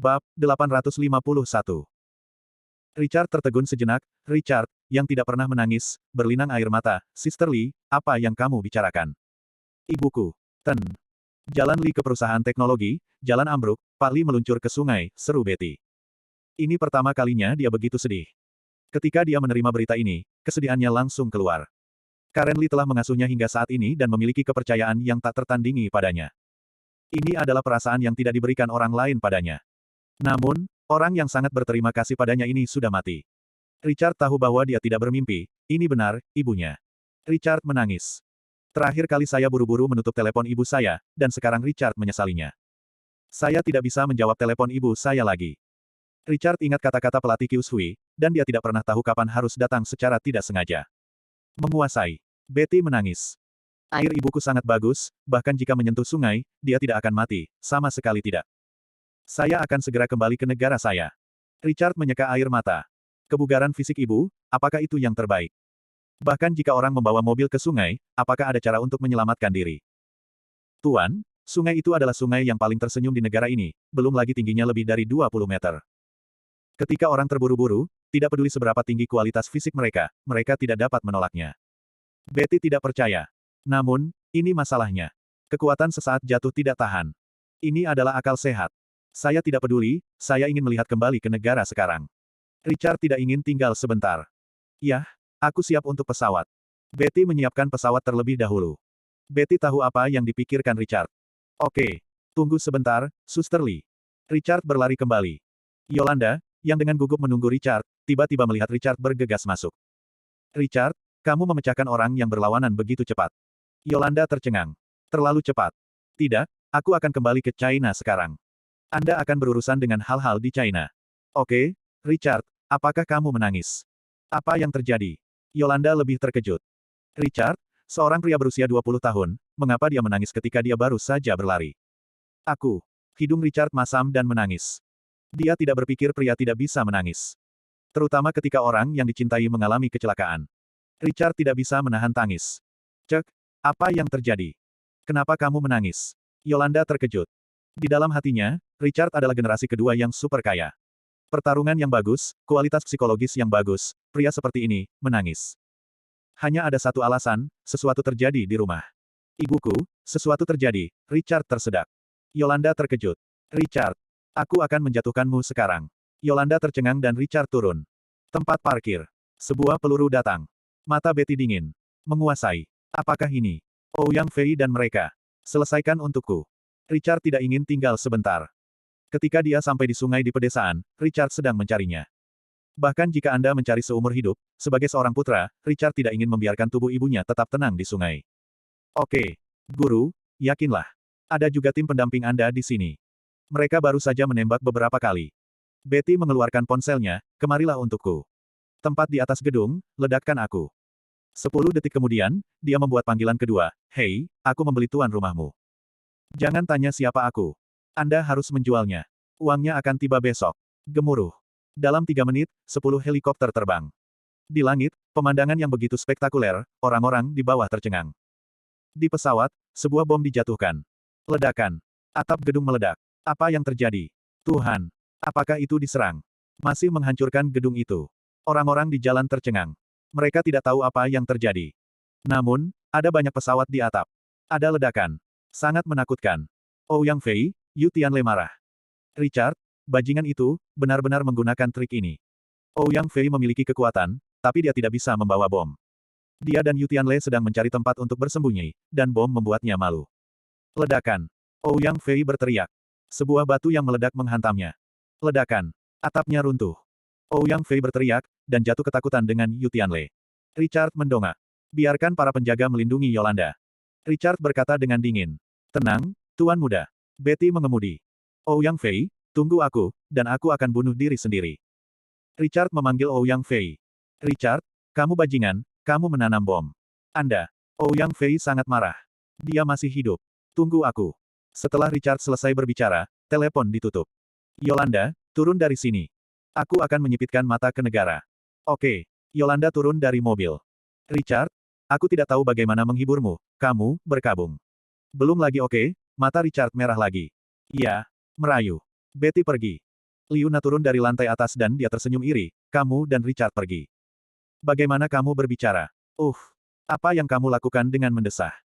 Bab 851. Richard tertegun sejenak. Richard, yang tidak pernah menangis, berlinang air mata. Sister Lee, apa yang kamu bicarakan? Ibuku. Ten. Jalan Lee ke perusahaan teknologi, jalan ambruk, Pak Lee meluncur ke sungai, seru Betty. Ini pertama kalinya dia begitu sedih. Ketika dia menerima berita ini, kesedihannya langsung keluar. Karen Lee telah mengasuhnya hingga saat ini dan memiliki kepercayaan yang tak tertandingi padanya. Ini adalah perasaan yang tidak diberikan orang lain padanya. Namun, orang yang sangat berterima kasih padanya ini sudah mati. Richard tahu bahwa dia tidak bermimpi. Ini benar, ibunya. Richard menangis. Terakhir kali saya buru-buru menutup telepon ibu saya, dan sekarang Richard menyesalinya. Saya tidak bisa menjawab telepon ibu saya lagi. Richard ingat kata-kata pelatih Kyushui, dan dia tidak pernah tahu kapan harus datang secara tidak sengaja. Menguasai. Betty menangis. Air ibuku sangat bagus, bahkan jika menyentuh sungai, dia tidak akan mati, sama sekali tidak. Saya akan segera kembali ke negara saya. Richard menyeka air mata. Kebugaran fisik ibu, apakah itu yang terbaik? Bahkan jika orang membawa mobil ke sungai, apakah ada cara untuk menyelamatkan diri? Tuan, sungai itu adalah sungai yang paling tersenyum di negara ini, belum lagi tingginya lebih dari 20 meter. Ketika orang terburu-buru, tidak peduli seberapa tinggi kualitas fisik mereka, mereka tidak dapat menolaknya. Betty tidak percaya. Namun, ini masalahnya. Kekuatan sesaat jatuh tidak tahan. Ini adalah akal sehat. Saya tidak peduli, saya ingin melihat kembali ke negara sekarang. Richard tidak ingin tinggal sebentar. Yah, aku siap untuk pesawat. Betty menyiapkan pesawat terlebih dahulu. Betty tahu apa yang dipikirkan Richard. Oke, tunggu sebentar, Suster Lee. Richard berlari kembali. Yolanda, yang dengan gugup menunggu Richard, tiba-tiba melihat Richard bergegas masuk. Richard, kamu memecahkan orang yang berlawanan begitu cepat. Yolanda tercengang. Terlalu cepat. Tidak, aku akan kembali ke China sekarang. Anda akan berurusan dengan hal-hal di China. Oke, Richard, apakah kamu menangis? Apa yang terjadi? Yolanda lebih terkejut. Richard, seorang pria berusia 20 tahun, mengapa dia menangis ketika dia baru saja berlari? Aku. Hidung Richard masam dan menangis. Dia tidak berpikir pria tidak bisa menangis. Terutama ketika orang yang dicintai mengalami kecelakaan. Richard tidak bisa menahan tangis. Cek, apa yang terjadi? Kenapa kamu menangis? Yolanda terkejut. Di dalam hatinya, Richard adalah generasi kedua yang super kaya. Pertarungan yang bagus, kualitas psikologis yang bagus, pria seperti ini, menangis. Hanya ada satu alasan, sesuatu terjadi di rumah. Ibuku, sesuatu terjadi, Richard tersedak. Yolanda terkejut. Richard, aku akan menjatuhkanmu sekarang. Yolanda tercengang dan Richard turun. Tempat parkir. Sebuah peluru datang. Mata Betty dingin. Menguasai. Apakah ini? Ouyang Fei dan mereka. Selesaikan untukku. Richard tidak ingin tinggal sebentar. Ketika dia sampai di sungai di pedesaan, Richard sedang mencarinya. Bahkan jika Anda mencari seumur hidup, sebagai seorang putra, Richard tidak ingin membiarkan tubuh ibunya tetap tenang di sungai. Oke, Guru, yakinlah. Ada juga tim pendamping Anda di sini. Mereka baru saja menembak beberapa kali. Betty mengeluarkan ponselnya, kemarilah untukku. Tempat di atas gedung, ledakkan aku. 10 detik kemudian, dia membuat panggilan kedua. Hei, aku membeli tuan rumahmu. Jangan tanya siapa aku. Anda harus menjualnya. Uangnya akan tiba besok. Gemuruh. Dalam 3 menit, 10 helikopter terbang. Di langit, pemandangan yang begitu spektakuler, orang-orang di bawah tercengang. Di pesawat, sebuah bom dijatuhkan. Ledakan. Atap gedung meledak. Apa yang terjadi? Tuhan. Apakah itu diserang? Masih menghancurkan gedung itu. Orang-orang di jalan tercengang. Mereka tidak tahu apa yang terjadi. Namun, ada banyak pesawat di atap. Ada ledakan. Sangat menakutkan. Ouyang Fei, Yu Tianle marah. Richard, bajingan itu, benar-benar menggunakan trik ini. Ouyang Fei memiliki kekuatan, tapi dia tidak bisa membawa bom. Dia dan Yu Tianle sedang mencari tempat untuk bersembunyi, dan bom membuatnya malu. Ledakan. Ouyang Fei berteriak. Sebuah batu yang meledak menghantamnya. Ledakan. Atapnya runtuh. Ouyang Fei berteriak, dan jatuh ketakutan dengan Yu Tianle. Richard mendongak. Biarkan para penjaga melindungi Yolanda. Richard berkata dengan dingin. Tenang, Tuan Muda. Betty mengemudi. Ouyang Fei, tunggu aku, dan aku akan bunuh diri sendiri. Richard memanggil Ouyang Fei. Richard, kamu bajingan, kamu menanam bom. Anda. Ouyang Fei sangat marah. Dia masih hidup. Tunggu aku. Setelah Richard selesai berbicara, telepon ditutup. Yolanda, turun dari sini. Aku akan menyipitkan mata ke negara. Oke. Yolanda turun dari mobil. Richard, aku tidak tahu bagaimana menghiburmu, kamu, berkabung. Belum lagi oke, mata Richard merah lagi. Iya, merayu. Betty pergi. Liu Na turun dari lantai atas dan dia tersenyum iri, kamu dan Richard pergi. Bagaimana kamu berbicara? Apa yang kamu lakukan dengan mendesah?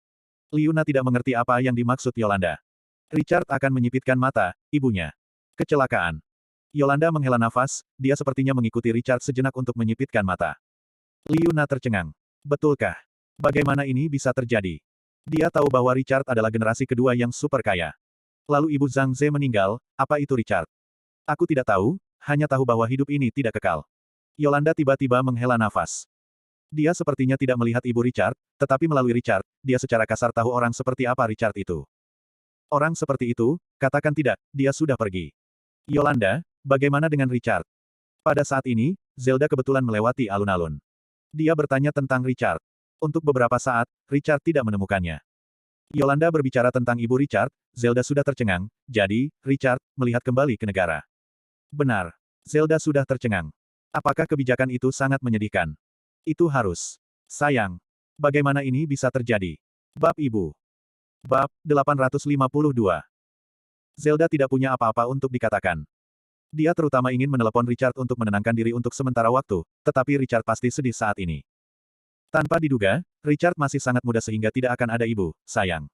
Liu Na tidak mengerti apa yang dimaksud Yolanda. Richard akan menyipitkan mata, ibunya. Kecelakaan. Yolanda menghela nafas, dia sepertinya mengikuti Richard sejenak untuk menyipitkan mata. Liu Na tercengang. Betulkah? Bagaimana ini bisa terjadi? Dia tahu bahwa Richard adalah generasi kedua yang super kaya. Lalu ibu Zhang Ze meninggal, apa itu Richard? Aku tidak tahu, hanya tahu bahwa hidup ini tidak kekal. Yolanda tiba-tiba menghela nafas. Dia sepertinya tidak melihat ibu Richard, tetapi melalui Richard, dia secara kasar tahu orang seperti apa Richard itu. Orang seperti itu, katakan tidak, dia sudah pergi. Yolanda, bagaimana dengan Richard? Pada saat ini, Zelda kebetulan melewati alun-alun. Dia bertanya tentang Richard. Untuk beberapa saat, Richard tidak menemukannya. Yolanda berbicara tentang ibu Richard, Zelda sudah tercengang, jadi, Richard, melihat kembali ke negara. Benar. Zelda sudah tercengang. Apakah kebijakan itu sangat menyedihkan? Itu harus. Sayang. Bagaimana ini bisa terjadi? Bab Ibu. Bab 852. Zelda tidak punya apa-apa untuk dikatakan. Dia terutama ingin menelepon Richard untuk menenangkan diri untuk sementara waktu, tetapi Richard pasti sedih saat ini. Tanpa diduga, Richard masih sangat muda sehingga tidak akan ada ibu, sayang.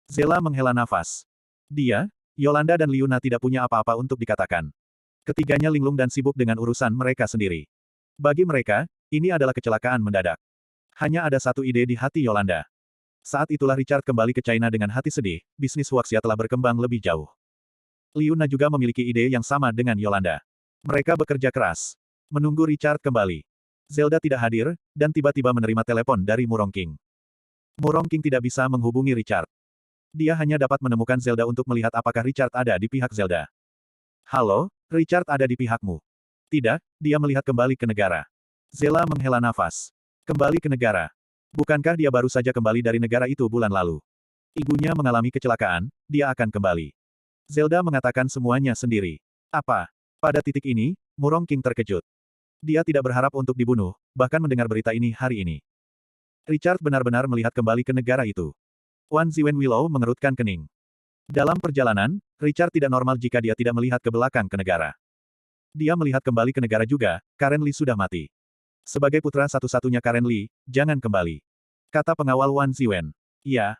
Zela menghela nafas. Dia, Yolanda dan Liu Na tidak punya apa-apa untuk dikatakan. Ketiganya linglung dan sibuk dengan urusan mereka sendiri. Bagi mereka, ini adalah kecelakaan mendadak. Hanya ada satu ide di hati Yolanda. Saat itulah Richard kembali ke China dengan hati sedih, bisnis Wuxia telah berkembang lebih jauh. Liu Na juga memiliki ide yang sama dengan Yolanda. Mereka bekerja keras. Menunggu Richard kembali. Zelda tidak hadir, dan tiba-tiba menerima telepon dari Murong King. Murong King tidak bisa menghubungi Richard. Dia hanya dapat menemukan Zelda untuk melihat apakah Richard ada di pihak Zelda. Halo, Richard ada di pihakmu. Tidak, dia melihat kembali ke negara. Zela menghela nafas. Kembali ke negara. Bukankah dia baru saja kembali dari negara itu bulan lalu? Ibunya mengalami kecelakaan, dia akan kembali. Zelda mengatakan semuanya sendiri. Apa? Pada titik ini, Murong King terkejut. Dia tidak berharap untuk dibunuh, bahkan mendengar berita ini hari ini. Richard benar-benar melihat kembali ke negara itu. Wan Ziwen Willow mengerutkan kening. Dalam perjalanan, Richard tidak normal jika dia tidak melihat ke belakang ke negara. Dia melihat kembali ke negara juga, Karen Li sudah mati. Sebagai putra satu-satunya Karen Li, jangan kembali. Kata pengawal Wan Ziwen. Iya,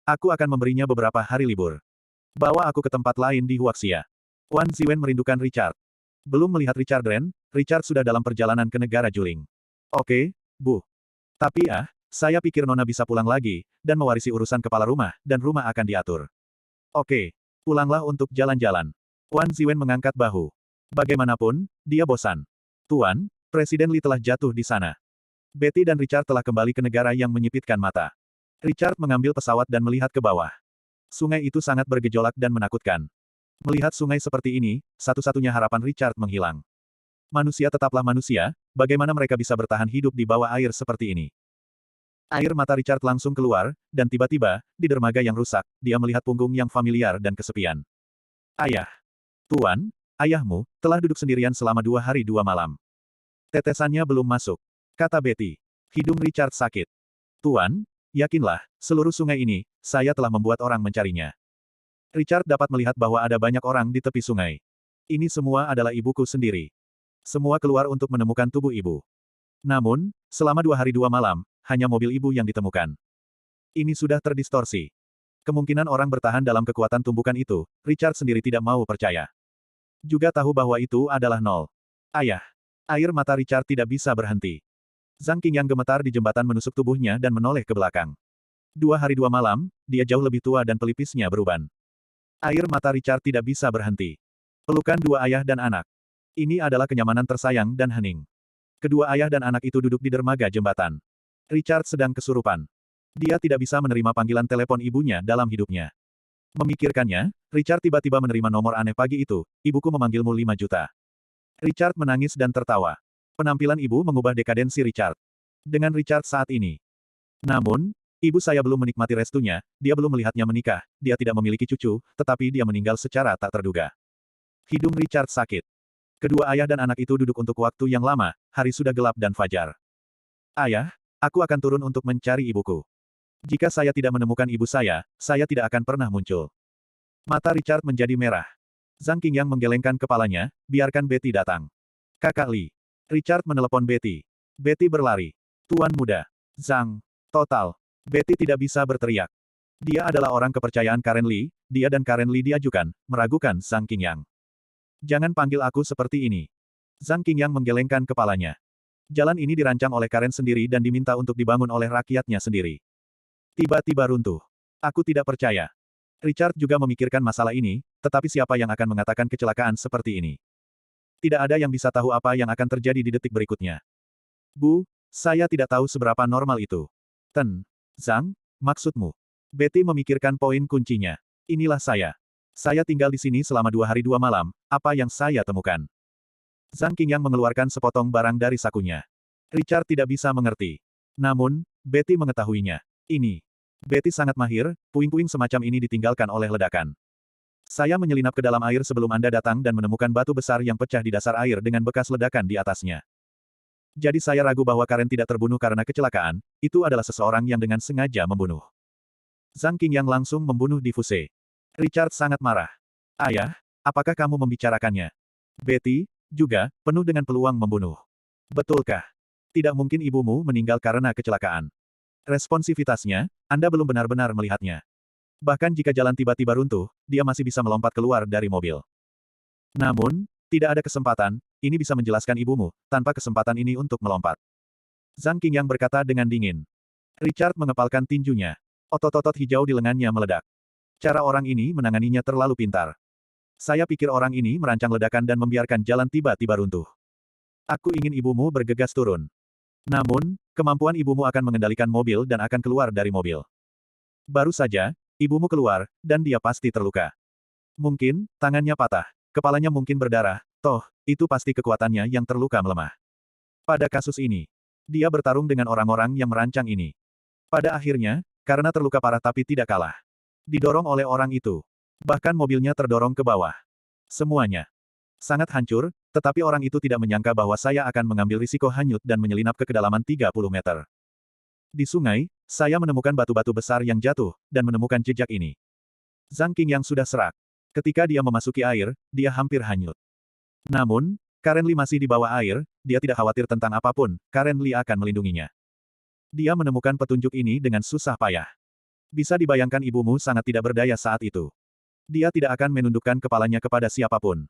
aku akan memberinya beberapa hari libur. Bawa aku ke tempat lain di Huaxia. Wan Ziwen merindukan Richard. Belum melihat Richard Ren, Richard sudah dalam perjalanan ke negara Juling. Oke, Bu. Tapi saya pikir Nona bisa pulang lagi, dan mewarisi urusan kepala rumah, dan rumah akan diatur. Oke, pulanglah untuk jalan-jalan. Wan Ziwen mengangkat bahu. Bagaimanapun, dia bosan. Tuan, Presiden Li telah jatuh di sana. Betty dan Richard telah kembali ke negara yang menyipitkan mata. Richard mengambil pesawat dan melihat ke bawah. Sungai itu sangat bergejolak dan menakutkan. Melihat sungai seperti ini, satu-satunya harapan Richard menghilang. Manusia tetaplah manusia, bagaimana mereka bisa bertahan hidup di bawah air seperti ini? Air mata Richard langsung keluar, dan tiba-tiba, di dermaga yang rusak, dia melihat punggung yang familiar dan kesepian. Ayah. Tuan, ayahmu, telah duduk sendirian selama 2 hari 2 malam. Tetesannya belum masuk. Kata Betty. Hidung Richard sakit. Tuan, yakinlah, seluruh sungai ini, saya telah membuat orang mencarinya. Richard dapat melihat bahwa ada banyak orang di tepi sungai. Ini semua adalah ibuku sendiri. Semua keluar untuk menemukan tubuh ibu. Namun, selama 2 hari 2 malam, hanya mobil ibu yang ditemukan. Ini sudah terdistorsi. Kemungkinan orang bertahan dalam kekuatan tumbukan itu, Richard sendiri tidak mau percaya. Juga tahu bahwa itu adalah nol. Ayah. Air mata Richard tidak bisa berhenti. Zhang Qing yang gemetar di jembatan menusuk tubuhnya dan menoleh ke belakang. 2 hari 2 malam, dia jauh lebih tua dan pelipisnya beruban. Air mata Richard tidak bisa berhenti. Pelukan dua ayah dan anak. Ini adalah kenyamanan tersayang dan hening. Kedua ayah dan anak itu duduk di dermaga jembatan. Richard sedang kesurupan. Dia tidak bisa menerima panggilan telepon ibunya dalam hidupnya. Memikirkannya, Richard tiba-tiba menerima nomor aneh pagi itu, ibuku memanggilmu 5 juta. Richard menangis dan tertawa. Penampilan ibu mengubah dekadensi Richard. Dengan Richard saat ini. Namun, ibu saya belum menikmati restunya, dia belum melihatnya menikah, dia tidak memiliki cucu, tetapi dia meninggal secara tak terduga. Hidung Richard sakit. Kedua ayah dan anak itu duduk untuk waktu yang lama, hari sudah gelap dan fajar. Ayah, aku akan turun untuk mencari ibuku. Jika saya tidak menemukan ibu saya tidak akan pernah muncul. Mata Richard menjadi merah. Zhang Qingyang menggelengkan kepalanya, biarkan Betty datang. Kakak Li. Richard menelepon Betty. Betty berlari. Tuan muda. Zhang. Total. Betty tidak bisa berteriak. Dia adalah orang kepercayaan Karen Li, dia dan Karen Li diajukan, meragukan Zhang Qingyang. Jangan panggil aku seperti ini. Zhang Qingyang menggelengkan kepalanya. Jalan ini dirancang oleh Karen sendiri dan diminta untuk dibangun oleh rakyatnya sendiri. Tiba-tiba runtuh. Aku tidak percaya. Richard juga memikirkan masalah ini, tetapi siapa yang akan mengatakan kecelakaan seperti ini? Tidak ada yang bisa tahu apa yang akan terjadi di detik berikutnya. Bu, saya tidak tahu seberapa normal itu. Zhang, maksudmu? Betty memikirkan poin kuncinya. Inilah saya. Saya tinggal di sini selama 2 hari 2 malam, apa yang saya temukan? Zhang Qingyang mengeluarkan sepotong barang dari sakunya. Richard tidak bisa mengerti. Namun, Betty mengetahuinya. Ini. Betty sangat mahir, puing-puing semacam ini ditinggalkan oleh ledakan. Saya menyelinap ke dalam air sebelum Anda datang dan menemukan batu besar yang pecah di dasar air dengan bekas ledakan di atasnya. Jadi saya ragu bahwa Karen tidak terbunuh karena kecelakaan, itu adalah seseorang yang dengan sengaja membunuh. Zhang Qingyang langsung membunuh Di Fuse. Richard sangat marah. Ayah, apakah kamu membicarakannya? Betty, juga, penuh dengan peluang membunuh. Betulkah? Tidak mungkin ibumu meninggal karena kecelakaan. Responsivitasnya, Anda belum benar-benar melihatnya. Bahkan jika jalan tiba-tiba runtuh, dia masih bisa melompat keluar dari mobil. Namun, tidak ada kesempatan, ini bisa menjelaskan ibumu, tanpa kesempatan ini untuk melompat. Zhang Qingyang berkata dengan dingin. Richard mengepalkan tinjunya. Otot-otot hijau di lengannya meledak. Cara orang ini menanganinya terlalu pintar. Saya pikir orang ini merancang ledakan dan membiarkan jalan tiba-tiba runtuh. Aku ingin ibumu bergegas turun. Namun, kemampuan ibumu akan mengendalikan mobil dan akan keluar dari mobil. Baru saja, ibumu keluar, dan dia pasti terluka. Mungkin, tangannya patah, kepalanya mungkin berdarah, toh, itu pasti kekuatannya yang terluka melemah. Pada kasus ini, dia bertarung dengan orang-orang yang merancang ini. Pada akhirnya, karena terluka parah tapi tidak kalah. Didorong oleh orang itu. Bahkan mobilnya terdorong ke bawah. Semuanya sangat hancur, tetapi orang itu tidak menyangka bahwa saya akan mengambil risiko hanyut dan menyelinap ke kedalaman 30 meter. Di sungai, saya menemukan batu-batu besar yang jatuh, dan menemukan jejak ini. Zhang Qingyang sudah serak. Ketika dia memasuki air, dia hampir hanyut. Namun, Karen Li masih di bawah air, dia tidak khawatir tentang apapun, Karen Li akan melindunginya. Dia menemukan petunjuk ini dengan susah payah. Bisa dibayangkan ibumu sangat tidak berdaya saat itu. Dia tidak akan menundukkan kepalanya kepada siapapun.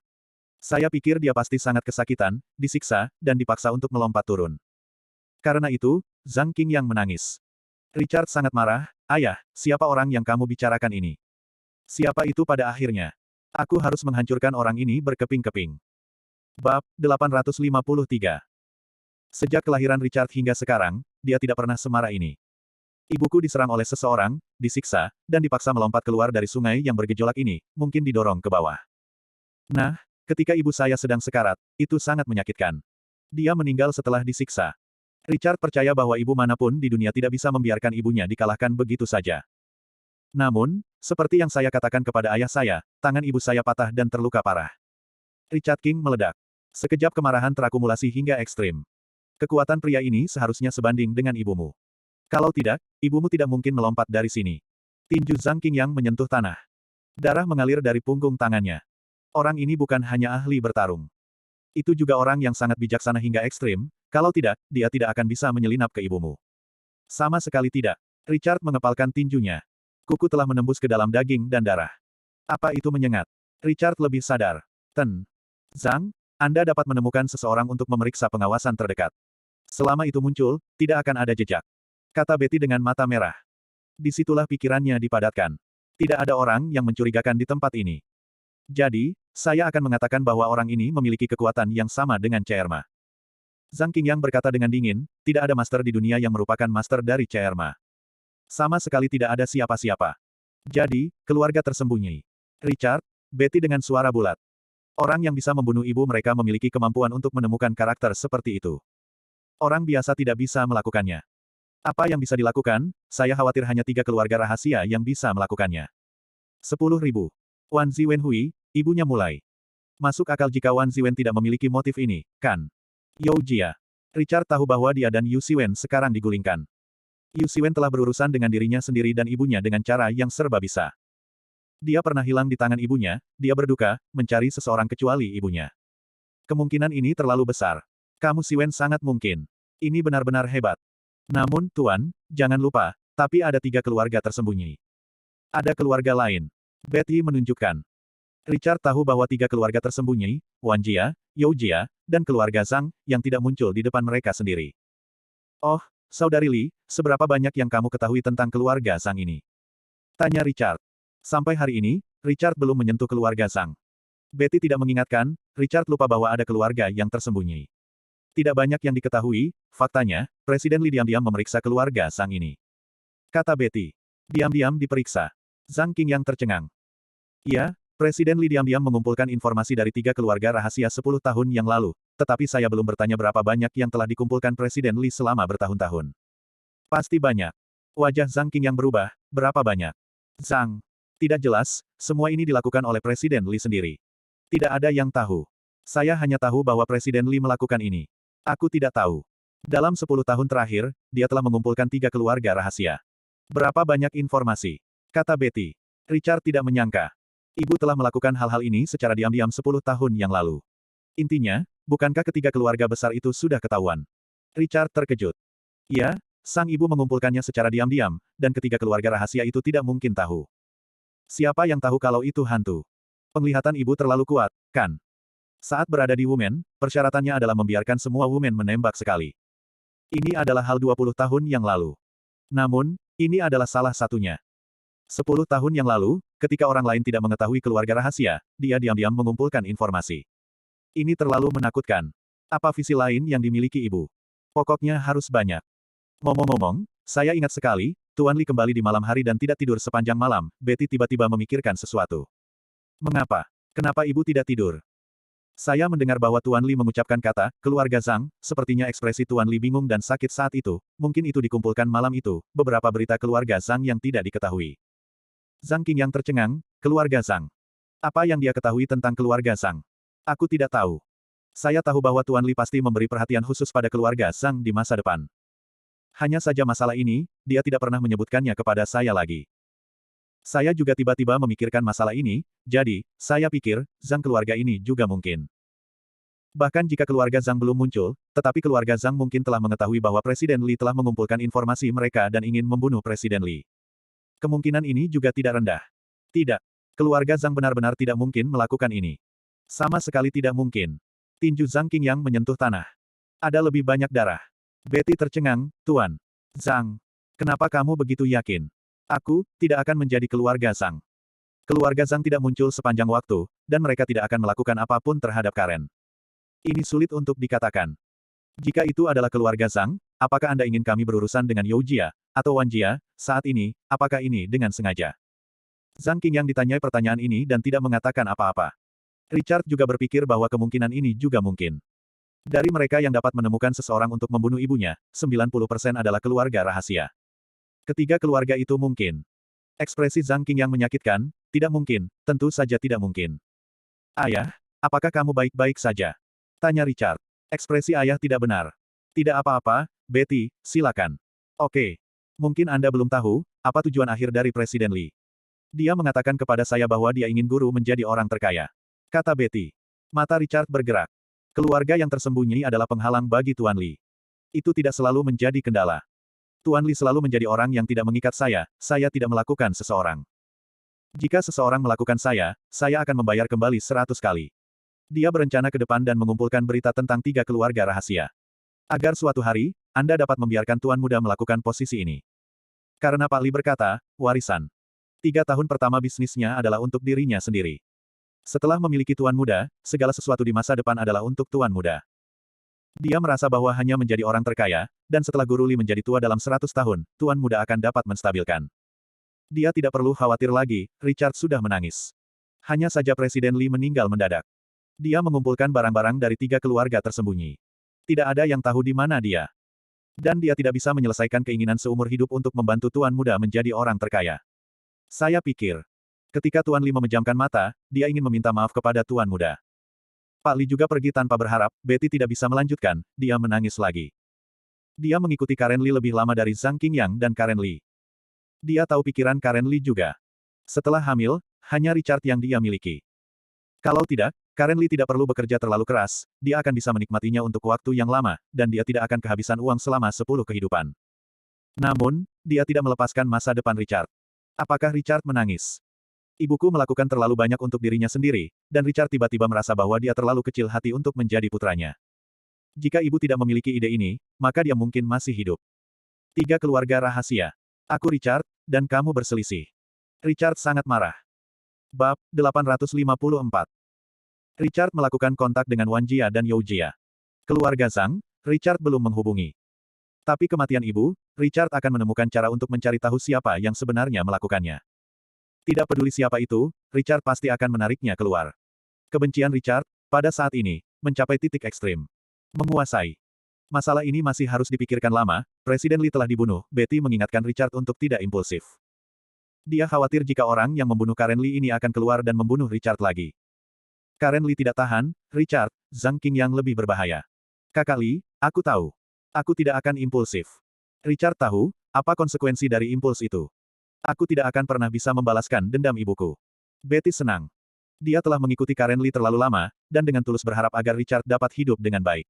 Saya pikir dia pasti sangat kesakitan, disiksa, dan dipaksa untuk melompat turun. Karena itu, Zhang Qingyang menangis. Richard sangat marah, ayah, siapa orang yang kamu bicarakan ini? Siapa itu pada akhirnya? Aku harus menghancurkan orang ini berkeping-keping. Bab 853. Sejak kelahiran Richard hingga sekarang, dia tidak pernah semarah ini. Ibuku diserang oleh seseorang, disiksa, dan dipaksa melompat keluar dari sungai yang bergejolak ini, mungkin didorong ke bawah. Nah, ketika ibu saya sedang sekarat, itu sangat menyakitkan. Dia meninggal setelah disiksa. Richard percaya bahwa ibu manapun di dunia tidak bisa membiarkan ibunya dikalahkan begitu saja. Namun, seperti yang saya katakan kepada ayah saya, tangan ibu saya patah dan terluka parah. Richard King meledak. Sekejap kemarahan terakumulasi hingga ekstrim. Kekuatan pria ini seharusnya sebanding dengan ibumu. Kalau tidak, ibumu tidak mungkin melompat dari sini. Tinju Zhang Qingyang menyentuh tanah. Darah mengalir dari punggung tangannya. Orang ini bukan hanya ahli bertarung. Itu juga orang yang sangat bijaksana hingga ekstrim, kalau tidak, dia tidak akan bisa menyelinap ke ibumu. Sama sekali tidak. Richard mengepalkan tinjunya. Kuku telah menembus ke dalam daging dan darah. Apa itu menyengat? Richard lebih sadar. Zhang, Anda dapat menemukan seseorang untuk memeriksa pengawasan terdekat. Selama itu muncul, tidak akan ada jejak. Kata Betty dengan mata merah. Disitulah pikirannya dipadatkan. Tidak ada orang yang mencurigakan di tempat ini. Jadi, saya akan mengatakan bahwa orang ini memiliki kekuatan yang sama dengan Chairma. Zhang Qingyang berkata dengan dingin, tidak ada master di dunia yang merupakan master dari Chairma. Sama sekali tidak ada siapa-siapa. Jadi, keluarga tersembunyi. Richard, Betty dengan suara bulat. Orang yang bisa membunuh ibu mereka memiliki kemampuan untuk menemukan karakter seperti itu. Orang biasa tidak bisa melakukannya. Apa yang bisa dilakukan, saya khawatir hanya 3 keluarga rahasia yang bisa melakukannya. 10.000. Wan Ziwenhui, ibunya mulai. Masuk akal jika Wan Ziwen tidak memiliki motif ini, kan? You Jia. Richard tahu bahwa dia dan Yu Siwen sekarang digulingkan. Yu Siwen telah berurusan dengan dirinya sendiri dan ibunya dengan cara yang serba bisa. Dia pernah hilang di tangan ibunya, dia berduka, mencari seseorang kecuali ibunya. Kemungkinan ini terlalu besar. Kamu Siwen sangat mungkin. Ini benar-benar hebat. Namun, Tuan, jangan lupa, tapi ada 3 keluarga tersembunyi. Ada keluarga lain. Betty menunjukkan. Richard tahu bahwa 3 keluarga tersembunyi, Wan Jia, You Jia, dan keluarga Zhang, yang tidak muncul di depan mereka sendiri. Oh, Saudari Li, seberapa banyak yang kamu ketahui tentang keluarga Zhang ini? Tanya Richard. Sampai hari ini, Richard belum menyentuh keluarga Zhang. Betty tidak mengingatkan, Richard lupa bahwa ada keluarga yang tersembunyi. Tidak banyak yang diketahui, faktanya, Presiden Li diam-diam memeriksa keluarga Zhang ini. Kata Betty. Diam-diam diperiksa. Zhang Qingyang tercengang. Iya, Presiden Li diam-diam mengumpulkan informasi dari 3 keluarga rahasia 10 tahun yang lalu, tetapi saya belum bertanya berapa banyak yang telah dikumpulkan Presiden Li selama bertahun-tahun. Pasti banyak. Wajah Zhang Qingyang berubah, berapa banyak? Zhang. Tidak jelas, semua ini dilakukan oleh Presiden Li sendiri. Tidak ada yang tahu. Saya hanya tahu bahwa Presiden Li melakukan ini. Aku tidak tahu. Dalam 10 tahun terakhir, dia telah mengumpulkan 3 keluarga rahasia. Berapa banyak informasi? Kata Betty. Richard tidak menyangka. Ibu telah melakukan hal-hal ini secara diam-diam 10 tahun yang lalu. Intinya, bukankah ketiga keluarga besar itu sudah ketahuan? Richard terkejut. Ya, sang ibu mengumpulkannya secara diam-diam, dan ketiga keluarga rahasia itu tidak mungkin tahu. Siapa yang tahu kalau itu hantu? Penglihatan ibu terlalu kuat, kan? Saat berada di Wumen, persyaratannya adalah membiarkan semua Wumen menembak sekali. Ini adalah hal 20 tahun yang lalu. Namun, ini adalah salah satunya. 10 tahun yang lalu, ketika orang lain tidak mengetahui keluarga rahasia, dia diam-diam mengumpulkan informasi. Ini terlalu menakutkan. Apa visi lain yang dimiliki ibu? Pokoknya harus banyak. Ngomong-ngomong, saya ingat sekali, Tuan Li kembali di malam hari dan tidak tidur sepanjang malam. Betty tiba-tiba memikirkan sesuatu. Mengapa? Kenapa ibu tidak tidur? Saya mendengar bahwa Tuan Li mengucapkan kata, keluarga Zhang, sepertinya ekspresi Tuan Li bingung dan sakit saat itu, mungkin itu dikumpulkan malam itu, beberapa berita keluarga Zhang yang tidak diketahui. Zhang Qingyang tercengang, keluarga Zhang. Apa yang dia ketahui tentang keluarga Zhang? Aku tidak tahu. Saya tahu bahwa Tuan Li pasti memberi perhatian khusus pada keluarga Zhang di masa depan. Hanya saja masalah ini, dia tidak pernah menyebutkannya kepada saya lagi. Saya juga tiba-tiba memikirkan masalah ini, jadi, saya pikir, Zhang keluarga ini juga mungkin. Bahkan jika keluarga Zhang belum muncul, tetapi keluarga Zhang mungkin telah mengetahui bahwa Presiden Li telah mengumpulkan informasi mereka dan ingin membunuh Presiden Li. Kemungkinan ini juga tidak rendah. Tidak. Keluarga Zhang benar-benar tidak mungkin melakukan ini. Sama sekali tidak mungkin. Tinju Zhang Qingyang menyentuh tanah. Ada lebih banyak darah. Betty tercengang, Tuan. Zhang. Kenapa kamu begitu yakin? Aku, tidak akan menjadi keluarga Zhang. Keluarga Zhang tidak muncul sepanjang waktu, dan mereka tidak akan melakukan apapun terhadap Karen. Ini sulit untuk dikatakan. Jika itu adalah keluarga Zhang, apakah Anda ingin kami berurusan dengan You Jia, atau Wan Jia, saat ini, apakah ini dengan sengaja? Zhang Qingyang ditanyai pertanyaan ini dan tidak mengatakan apa-apa. Richard juga berpikir bahwa kemungkinan ini juga mungkin. Dari mereka yang dapat menemukan seseorang untuk membunuh ibunya, 90% adalah keluarga rahasia. Ketiga keluarga itu mungkin. Ekspresi Zhang Qingyang menyakitkan, tidak mungkin, tentu saja tidak mungkin. Ayah, apakah kamu baik-baik saja? Tanya Richard. Ekspresi ayah tidak benar. Tidak apa-apa, Betty, silakan. Oke. Mungkin Anda belum tahu, apa tujuan akhir dari Presiden Li. Dia mengatakan kepada saya bahwa dia ingin guru menjadi orang terkaya. Kata Betty. Mata Richard bergerak. Keluarga yang tersembunyi adalah penghalang bagi Tuan Li. Itu tidak selalu menjadi kendala. Tuan Li selalu menjadi orang yang tidak mengikat saya tidak melakukan seseorang. Jika seseorang melakukan saya akan membayar kembali 100 kali. Dia berencana ke depan dan mengumpulkan berita tentang 3 keluarga rahasia. Agar suatu hari, Anda dapat membiarkan Tuan Muda melakukan posisi ini. Karena Pak Li berkata, warisan. 3 tahun pertama bisnisnya adalah untuk dirinya sendiri. Setelah memiliki Tuan Muda, segala sesuatu di masa depan adalah untuk Tuan Muda. Dia merasa bahwa hanya menjadi orang terkaya, dan setelah Guru Li menjadi tua dalam 100 tahun, Tuan Muda akan dapat menstabilkan. Dia tidak perlu khawatir lagi, Richard sudah menangis. Hanya saja Presiden Li meninggal mendadak. Dia mengumpulkan barang-barang dari 3 keluarga tersembunyi. Tidak ada yang tahu di mana dia. Dan dia tidak bisa menyelesaikan keinginan seumur hidup untuk membantu Tuan Muda menjadi orang terkaya. Saya pikir. Ketika Tuan Li memejamkan mata, dia ingin meminta maaf kepada Tuan Muda. Pak Li juga pergi tanpa berharap, Betty tidak bisa melanjutkan, dia menangis lagi. Dia mengikuti Karen Li lebih lama dari Zhang Qingyang dan Karen Li. Dia tahu pikiran Karen Li juga. Setelah hamil, Hanya Richard yang dia miliki. Kalau tidak, Karen Lee tidak perlu bekerja terlalu keras, dia akan bisa menikmatinya untuk waktu yang lama, dan dia tidak akan kehabisan uang selama 10 kehidupan. Namun, dia tidak melepaskan masa depan Richard. Apakah Richard menangis? Ibuku melakukan terlalu banyak untuk dirinya sendiri, dan Richard tiba-tiba merasa bahwa dia terlalu kecil hati untuk menjadi putranya. Jika ibu tidak memiliki ide ini, maka dia mungkin masih hidup. 3 keluarga rahasia. Aku Richard, dan kamu berselisih. Richard sangat marah. Bab 854. Richard melakukan kontak dengan Wan Jia dan You Jia. Keluarga Zhang, Richard belum menghubungi. Tapi kematian ibu, Richard akan menemukan cara untuk mencari tahu siapa yang sebenarnya melakukannya. Tidak peduli siapa itu, Richard pasti akan menariknya keluar. Kebencian Richard, pada saat ini, mencapai titik ekstrim. Menguasai. Masalah ini masih harus dipikirkan lama, Presiden Lee telah dibunuh, Betty mengingatkan Richard untuk tidak impulsif. Dia khawatir jika orang yang membunuh Karen Lee ini akan keluar dan membunuh Richard lagi. Karen Lee tidak tahan, Richard, Zhang Qing yang lebih berbahaya. Kakak Lee, aku tahu. Aku tidak akan impulsif. Richard tahu, apa konsekuensi dari impuls itu. Aku tidak akan pernah bisa membalaskan dendam ibuku. Betty senang. Dia telah mengikuti Karen Lee terlalu lama, dan dengan tulus berharap agar Richard dapat hidup dengan baik.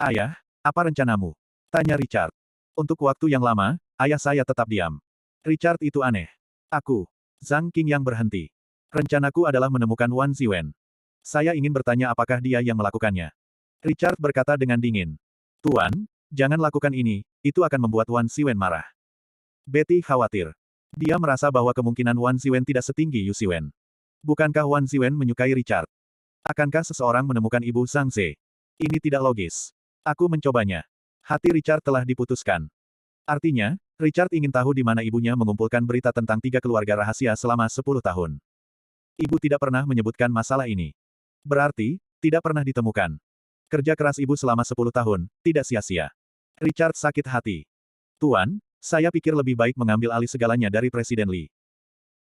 Ayah, apa rencanamu? Tanya Richard. Untuk waktu yang lama, ayah saya tetap diam. Richard itu aneh. Aku. Zhang Qing yang berhenti. Rencanaku adalah menemukan Wan Ziwen. Saya ingin bertanya apakah dia yang melakukannya. Richard berkata dengan dingin. Tuan, jangan lakukan ini, itu akan membuat Wan Ziwen marah. Betty khawatir. Dia merasa bahwa kemungkinan Wan Ziwen tidak setinggi Yu Ziwen. Bukankah Wan Ziwen menyukai Richard? Akankah seseorang menemukan ibu Zhang Ze? Ini tidak logis. Aku mencobanya. Hati Richard telah diputuskan. Artinya, Richard ingin tahu di mana ibunya mengumpulkan berita tentang 3 keluarga rahasia selama 10 tahun. Ibu tidak pernah menyebutkan masalah ini. Berarti, tidak pernah ditemukan. Kerja keras ibu selama 10 tahun, tidak sia-sia. Richard sakit hati. Tuan, saya pikir lebih baik mengambil alih segalanya dari Presiden Lee.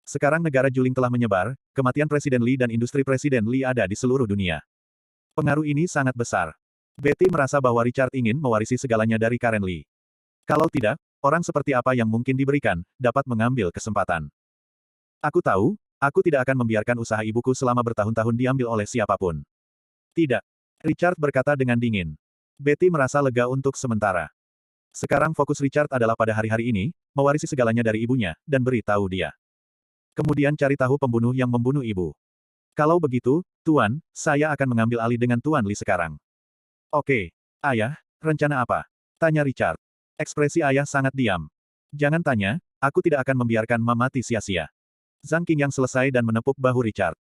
Sekarang negara Juling telah menyebar, kematian Presiden Lee dan industri Presiden Lee ada di seluruh dunia. Pengaruh ini sangat besar. Betty merasa bahwa Richard ingin mewarisi segalanya dari Karen Lee. Kalau tidak, orang seperti apa yang mungkin diberikan, dapat mengambil kesempatan. Aku tahu, aku tidak akan membiarkan usaha ibuku selama bertahun-tahun diambil oleh siapapun. Tidak. Richard berkata dengan dingin. Betty merasa lega untuk sementara. Sekarang fokus Richard adalah pada hari-hari ini, mewarisi segalanya dari ibunya, dan beritahu dia. Kemudian cari tahu pembunuh yang membunuh ibu. Kalau begitu, Tuan, saya akan mengambil alih dengan Tuan Lee sekarang. Oke. Ayah, rencana apa? Tanya Richard. Ekspresi ayah sangat diam. Jangan tanya, aku tidak akan membiarkan Ma mati sia-sia. Zhang Qing yang selesai dan menepuk bahu Richard.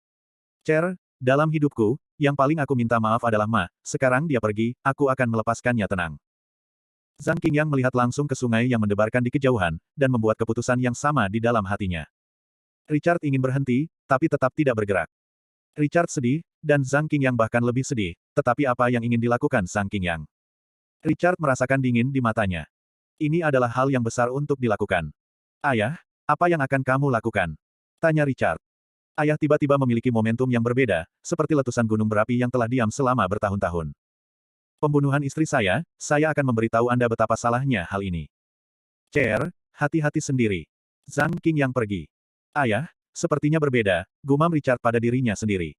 Cher, dalam hidupku, yang paling aku minta maaf adalah Ma, sekarang dia pergi, aku akan melepaskannya tenang. Zhang Qing yang melihat langsung ke sungai yang mendebarkan di kejauhan, dan membuat keputusan yang sama di dalam hatinya. Richard ingin berhenti, tapi tetap tidak bergerak. Richard sedih, dan Zhang Qing yang bahkan lebih sedih, tetapi apa yang ingin dilakukan Zhang Qing yang? Richard merasakan dingin di matanya. Ini adalah hal yang besar untuk dilakukan. Ayah, apa yang akan kamu lakukan? Tanya Richard. Ayah tiba-tiba memiliki momentum yang berbeda, seperti letusan gunung berapi yang telah diam selama bertahun-tahun. Pembunuhan istri saya akan memberitahu Anda betapa salahnya hal ini. Cher, hati-hati sendiri. Zhang Qing yang pergi. Ayah, sepertinya berbeda, gumam Richard pada dirinya sendiri.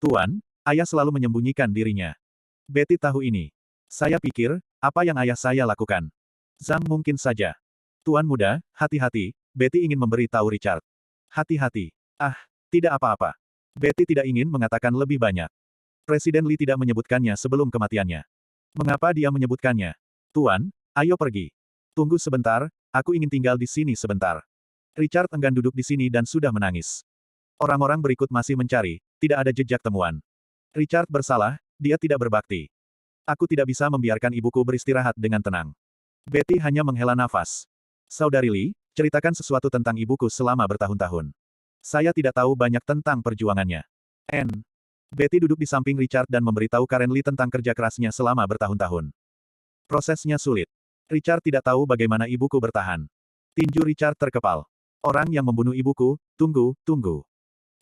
Tuan, ayah selalu menyembunyikan dirinya. Betty tahu ini. Saya pikir, apa yang ayah saya lakukan? Zhang mungkin saja. Tuan muda, hati-hati, Betty ingin memberi tahu Richard. Hati-hati. Ah, tidak apa-apa. Betty tidak ingin mengatakan lebih banyak. Presiden Lee tidak menyebutkannya sebelum kematiannya. Mengapa dia menyebutkannya? Tuan, ayo pergi. Tunggu sebentar, aku ingin tinggal di sini sebentar. Richard enggan duduk di sini dan sudah menangis. Orang-orang berikut masih mencari, tidak ada jejak temuan. Richard bersalah, dia tidak berbakti. Aku tidak bisa membiarkan ibuku beristirahat dengan tenang. Betty hanya menghela nafas. Saudari Lee, ceritakan sesuatu tentang ibuku selama bertahun-tahun. Saya tidak tahu banyak tentang perjuangannya. Betty duduk di samping Richard dan memberitahu Karen Lee tentang kerja kerasnya selama bertahun-tahun. Prosesnya sulit. Richard tidak tahu bagaimana ibuku bertahan. Tinju Richard terkepal. Orang yang membunuh ibuku, tunggu.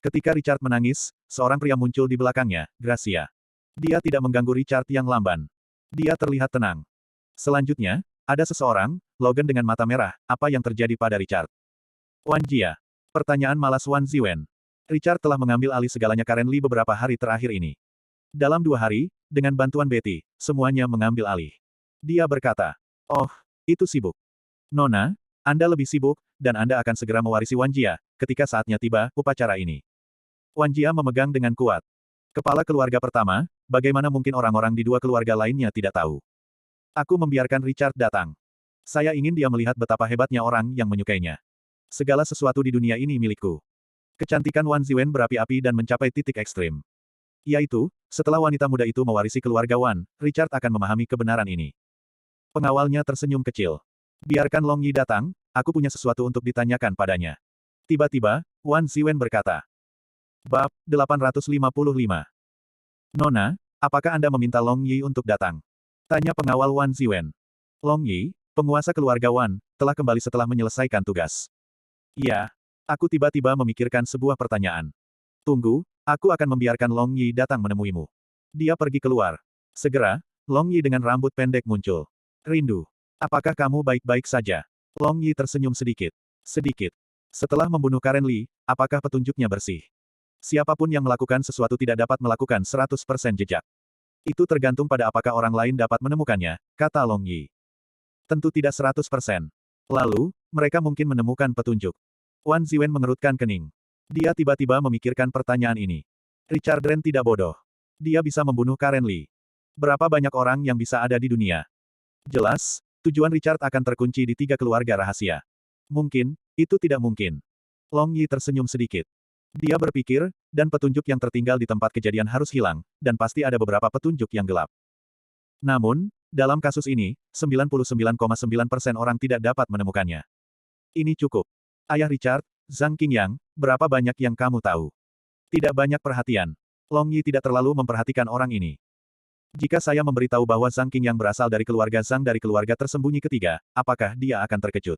Ketika Richard menangis, seorang pria muncul di belakangnya, Gracia. Dia tidak mengganggu Richard yang lamban. Dia terlihat tenang. Selanjutnya, ada seseorang, Logan dengan mata merah, apa yang terjadi pada Richard? Wan Jia. Pertanyaan malas Wan Ziwen. Richard telah mengambil alih segalanya Karen Li beberapa hari terakhir ini. Dalam 2 hari, dengan bantuan Betty, semuanya mengambil alih. Dia berkata, "Oh, itu sibuk. Nona, Anda lebih sibuk, dan Anda akan segera mewarisi Wan Jia, ketika saatnya tiba, upacara ini." Wan Jia memegang dengan kuat. Kepala keluarga pertama, bagaimana mungkin orang-orang di 2 keluarga lainnya tidak tahu? Aku membiarkan Richard datang. Saya ingin dia melihat betapa hebatnya orang yang menyukainya. Segala sesuatu di dunia ini milikku. Kecantikan Wan Ziwen berapi-api dan mencapai titik ekstrim. Yaitu, setelah wanita muda itu mewarisi keluarga Wan, Richard akan memahami kebenaran ini. Pengawalnya tersenyum kecil. Biarkan Long Yi datang, aku punya sesuatu untuk ditanyakan padanya. Tiba-tiba, Wan Ziwen berkata. Bab 855. Nona, apakah Anda meminta Long Yi untuk datang? Tanya pengawal Wan Ziwen. Long Yi, penguasa keluarga Wan, telah kembali setelah menyelesaikan tugas. Iya. Aku tiba-tiba memikirkan sebuah pertanyaan. Tunggu, aku akan membiarkan Long Yi datang menemuimu. Dia pergi keluar. Segera, Long Yi dengan rambut pendek muncul. Rindu. Apakah kamu baik-baik saja? Long Yi tersenyum sedikit. Sedikit. Setelah membunuh Karen Li, apakah petunjuknya bersih? Siapapun yang melakukan sesuatu tidak dapat melakukan 100% jejak. Itu tergantung pada apakah orang lain dapat menemukannya, kata Long Yi. Tentu tidak 100%. Lalu, mereka mungkin menemukan petunjuk. Wan Ziwen mengerutkan kening. Dia tiba-tiba memikirkan pertanyaan ini. Richard Dren tidak bodoh. Dia bisa membunuh Karen Li. Berapa banyak orang yang bisa ada di dunia? Jelas, tujuan Richard akan terkunci di 3 keluarga rahasia. Mungkin, itu tidak mungkin. Long Yi tersenyum sedikit. Dia berpikir, dan petunjuk yang tertinggal di tempat kejadian harus hilang, dan pasti ada beberapa petunjuk yang gelap. Namun, dalam kasus ini, 99,9% orang tidak dapat menemukannya. Ini cukup. Ayah Richard, Zhang Qingyang, berapa banyak yang kamu tahu? Tidak banyak perhatian. Long Yi tidak terlalu memperhatikan orang ini. Jika saya memberitahu bahwa Zhang Qingyang berasal dari keluarga Zhang dari keluarga tersembunyi ketiga, apakah dia akan terkejut?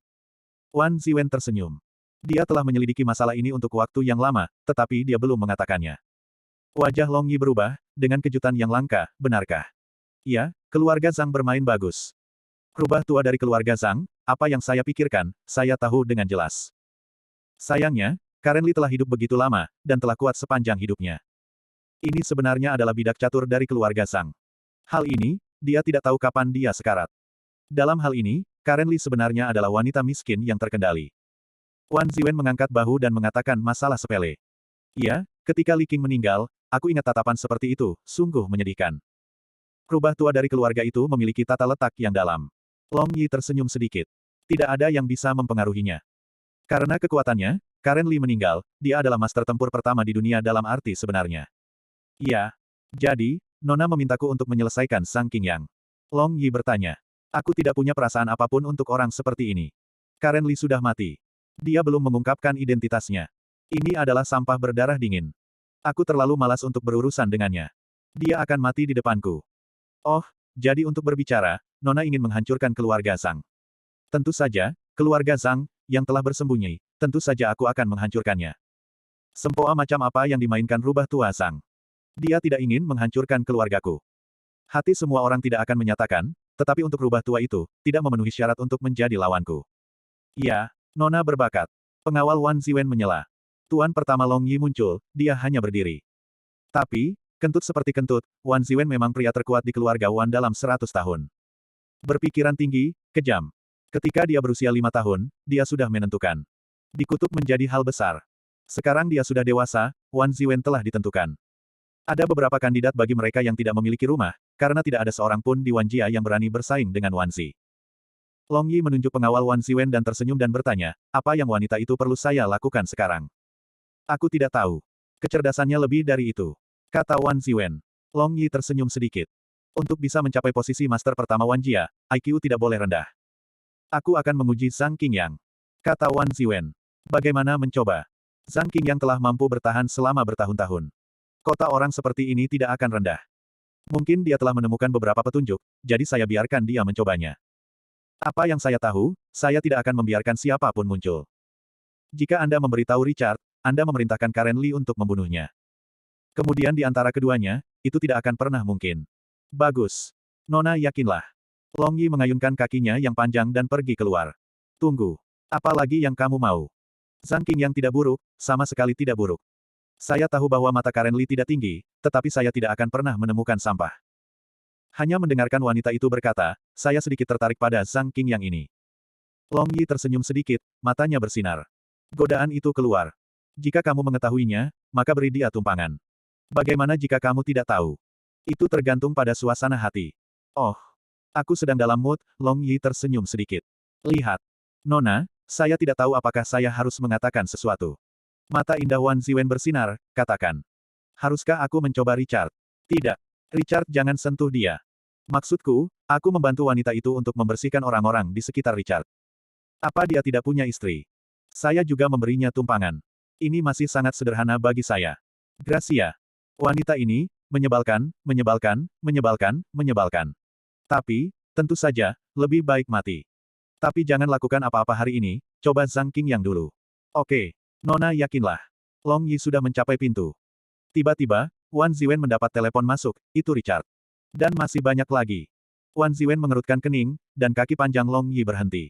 Wan Ziwen tersenyum. Dia telah menyelidiki masalah ini untuk waktu yang lama, tetapi dia belum mengatakannya. Wajah Long Yi berubah, dengan kejutan yang langka, benarkah? Ya, keluarga Zhang bermain bagus. Rubah tua dari keluarga Zhang, apa yang saya pikirkan, saya tahu dengan jelas. Sayangnya, Karen Li telah hidup begitu lama, dan telah kuat sepanjang hidupnya. Ini sebenarnya adalah bidak catur dari keluarga Zhang. Hal ini, dia tidak tahu kapan dia sekarat. Dalam hal ini, Karen Li sebenarnya adalah wanita miskin yang terkendali. Wan Ziwen mengangkat bahu dan mengatakan masalah sepele. Iya, ketika Li Qing meninggal, aku ingat tatapan seperti itu, sungguh menyedihkan. Rubah tua dari keluarga itu memiliki tata letak yang dalam. Long Yi tersenyum sedikit. Tidak ada yang bisa mempengaruhinya. Karena kekuatannya, Karen Li meninggal, dia adalah master tempur pertama di dunia dalam arti sebenarnya. Iya. Jadi, Nona memintaku untuk menyelesaikan Zhang Qingyang. Long Yi bertanya. Aku tidak punya perasaan apapun untuk orang seperti ini. Karen Li sudah mati. Dia belum mengungkapkan identitasnya. Ini adalah sampah berdarah dingin. Aku terlalu malas untuk berurusan dengannya. Dia akan mati di depanku. Oh, jadi untuk berbicara, Nona ingin menghancurkan keluarga Zhang. Tentu saja, keluarga Zhang, yang telah bersembunyi, tentu saja aku akan menghancurkannya. Sempoa macam apa yang dimainkan rubah tua Zhang? Dia tidak ingin menghancurkan keluargaku. Hati semua orang tidak akan menyatakan, tetapi untuk rubah tua itu, tidak memenuhi syarat untuk menjadi lawanku. Ya. Nona berbakat. Pengawal Wan Ziwen menyela. Tuan pertama Long Yi muncul, dia hanya berdiri. Tapi, kentut seperti kentut, Wan Ziwen memang pria terkuat di keluarga Wan dalam 100 tahun. Berpikiran tinggi, kejam. Ketika dia berusia 5 tahun, dia sudah menentukan. Dikutuk menjadi hal besar. Sekarang dia sudah dewasa, Wan Ziwen telah ditentukan. Ada beberapa kandidat bagi mereka yang tidak memiliki rumah, karena tidak ada seorang pun di Wanjia yang berani bersaing dengan Wan Zi. Long Yi menunjuk pengawal Wan Ziwen dan tersenyum dan bertanya, apa yang wanita itu perlu saya lakukan sekarang? Aku tidak tahu. Kecerdasannya lebih dari itu. Kata Wan Ziwen. Long Yi tersenyum sedikit. Untuk bisa mencapai posisi master pertama Wanjia, IQ tidak boleh rendah. Aku akan menguji Zhang Qingyang. Kata Wan Ziwen. Bagaimana mencoba? Zhang Qingyang telah mampu bertahan selama bertahun-tahun. Kota orang seperti ini tidak akan rendah. Mungkin dia telah menemukan beberapa petunjuk, jadi saya biarkan dia mencobanya. Apa yang saya tahu, saya tidak akan membiarkan siapapun muncul. Jika Anda memberitahu Richard, Anda memerintahkan Karen Li untuk membunuhnya. Kemudian di antara keduanya, itu tidak akan pernah mungkin. Bagus. Nona yakinlah. Long Yi mengayunkan kakinya yang panjang dan pergi keluar. Tunggu. Apa lagi yang kamu mau? Zhang Qing yang tidak buruk, sama sekali tidak buruk. Saya tahu bahwa mata Karen Li tidak tinggi, tetapi saya tidak akan pernah menemukan sampah. Hanya mendengarkan wanita itu berkata, saya sedikit tertarik pada Zhang Qing yang ini. Long Yi tersenyum sedikit, matanya bersinar. Godaan itu keluar. Jika kamu mengetahuinya, maka beri dia tumpangan. Bagaimana jika kamu tidak tahu? Itu tergantung pada suasana hati. Oh, aku sedang dalam mood, Long Yi tersenyum sedikit. Lihat. Nona, saya tidak tahu apakah saya harus mengatakan sesuatu. Mata indah Wan Ziwen bersinar, katakan. Haruskah aku mencoba Richard? Tidak. Richard jangan sentuh dia. Maksudku, aku membantu wanita itu untuk membersihkan orang-orang di sekitar Richard. Apa dia tidak punya istri? Saya juga memberinya tumpangan. Ini masih sangat sederhana bagi saya. Gracia. Wanita ini, menyebalkan, menyebalkan, menyebalkan, menyebalkan. Tapi, tentu saja, lebih baik mati. Tapi jangan lakukan apa-apa hari ini, coba Zhang Qing yang dulu. Oke. Nona yakinlah. Long Yi sudah mencapai pintu. Tiba-tiba, Wan Ziwen mendapat telepon masuk, itu Richard. Dan masih banyak lagi. Wan Ziwen mengerutkan kening, dan kaki panjang Long Yi berhenti.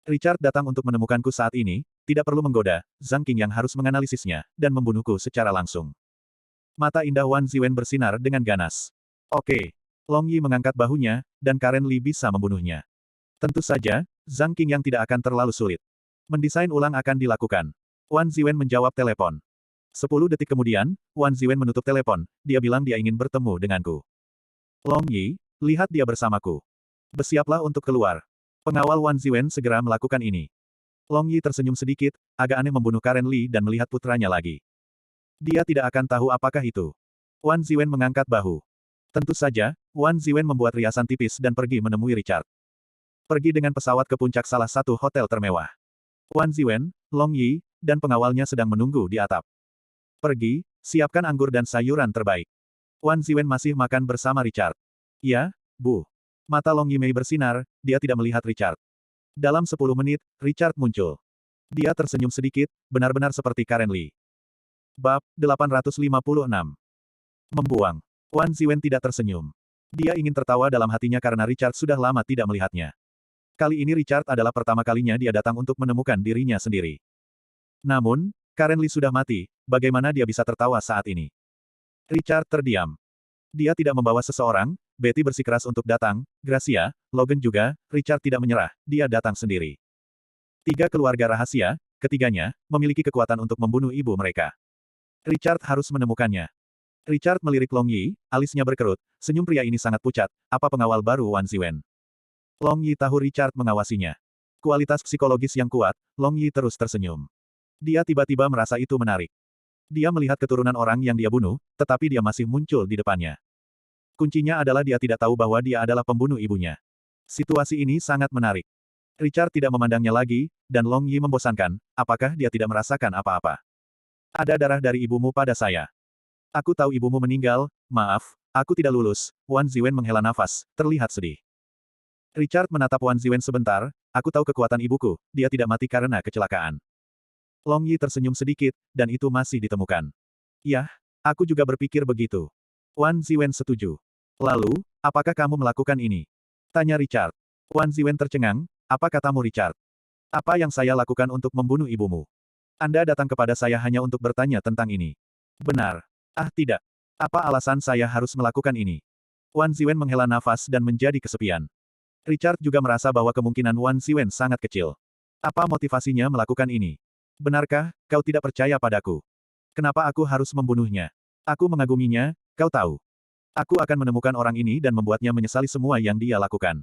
Richard datang untuk menemukanku saat ini, tidak perlu menggoda, Zhang Qing yang harus menganalisisnya, dan membunuhku secara langsung. Mata indah Wan Ziwen bersinar dengan ganas. Oke. Long Yi mengangkat bahunya, dan Karen Li bisa membunuhnya. Tentu saja, Zhang Qing yang tidak akan terlalu sulit. Mendesain ulang akan dilakukan. Wan Ziwen menjawab telepon. 10 detik kemudian, Wan Ziwen menutup telepon, dia bilang dia ingin bertemu denganku. Long Yi, lihat dia bersamaku. Bersiaplah untuk keluar. Pengawal Wan Ziwen segera melakukan ini. Long Yi tersenyum sedikit, agak aneh membunuh Karen Li dan melihat putranya lagi. Dia tidak akan tahu apakah itu. Wan Ziwen mengangkat bahu. Tentu saja, Wan Ziwen membuat riasan tipis dan pergi menemui Richard. Pergi dengan pesawat ke puncak salah satu hotel termewah. Wan Ziwen, Long Yi, dan pengawalnya sedang menunggu di atap. Pergi, siapkan anggur dan sayuran terbaik. Wan Ziwen masih makan bersama Richard. Ya, Bu. Mata Long Yi Mei bersinar, dia tidak melihat Richard. Dalam 10 menit, Richard muncul. Dia tersenyum sedikit, benar-benar seperti Karen Li. Bab 856. Membuang. Wan Ziwen tidak tersenyum. Dia ingin tertawa dalam hatinya karena Richard sudah lama tidak melihatnya. Kali ini Richard adalah pertama kalinya dia datang untuk menemukan dirinya sendiri. Namun, Karen Li sudah mati, bagaimana dia bisa tertawa saat ini? Richard terdiam. Dia tidak membawa seseorang, Betty bersikeras untuk datang, Gracia, Logan juga, Richard tidak menyerah, dia datang sendiri. 3 keluarga rahasia, ketiganya, memiliki kekuatan untuk membunuh ibu mereka. Richard harus menemukannya. Richard melirik Long Yi, alisnya berkerut, senyum pria ini sangat pucat, apa pengawal baru Wan Ziwen? Long Yi tahu Richard mengawasinya. Kualitas psikologis yang kuat, Long Yi terus tersenyum. Dia tiba-tiba merasa itu menarik. Dia melihat keturunan orang yang dia bunuh, tetapi dia masih muncul di depannya. Kuncinya adalah dia tidak tahu bahwa dia adalah pembunuh ibunya. Situasi ini sangat menarik. Richard tidak memandangnya lagi, dan Long Yi membosankan, apakah dia tidak merasakan apa-apa? Ada darah dari ibumu pada saya. Aku tahu ibumu meninggal, maaf, aku tidak lulus, Wan Ziwen menghela nafas, terlihat sedih. Richard menatap Wan Ziwen sebentar, aku tahu kekuatan ibuku, dia tidak mati karena kecelakaan. Long Yi tersenyum sedikit, dan itu masih ditemukan. Yah, aku juga berpikir begitu. Wan Ziwen setuju. Lalu, apakah kamu melakukan ini? Tanya Richard. Wan Ziwen tercengang, apa katamu Richard? Apa yang saya lakukan untuk membunuh ibumu? Anda datang kepada saya hanya untuk bertanya tentang ini. Benar. Ah tidak. Apa alasan saya harus melakukan ini? Wan Ziwen menghela nafas dan menjadi kesepian. Richard juga merasa bahwa kemungkinan Wan Ziwen sangat kecil. Apa motivasinya melakukan ini? Benarkah, kau tidak percaya padaku? Kenapa aku harus membunuhnya? Aku mengaguminya, kau tahu. Aku akan menemukan orang ini dan membuatnya menyesali semua yang dia lakukan.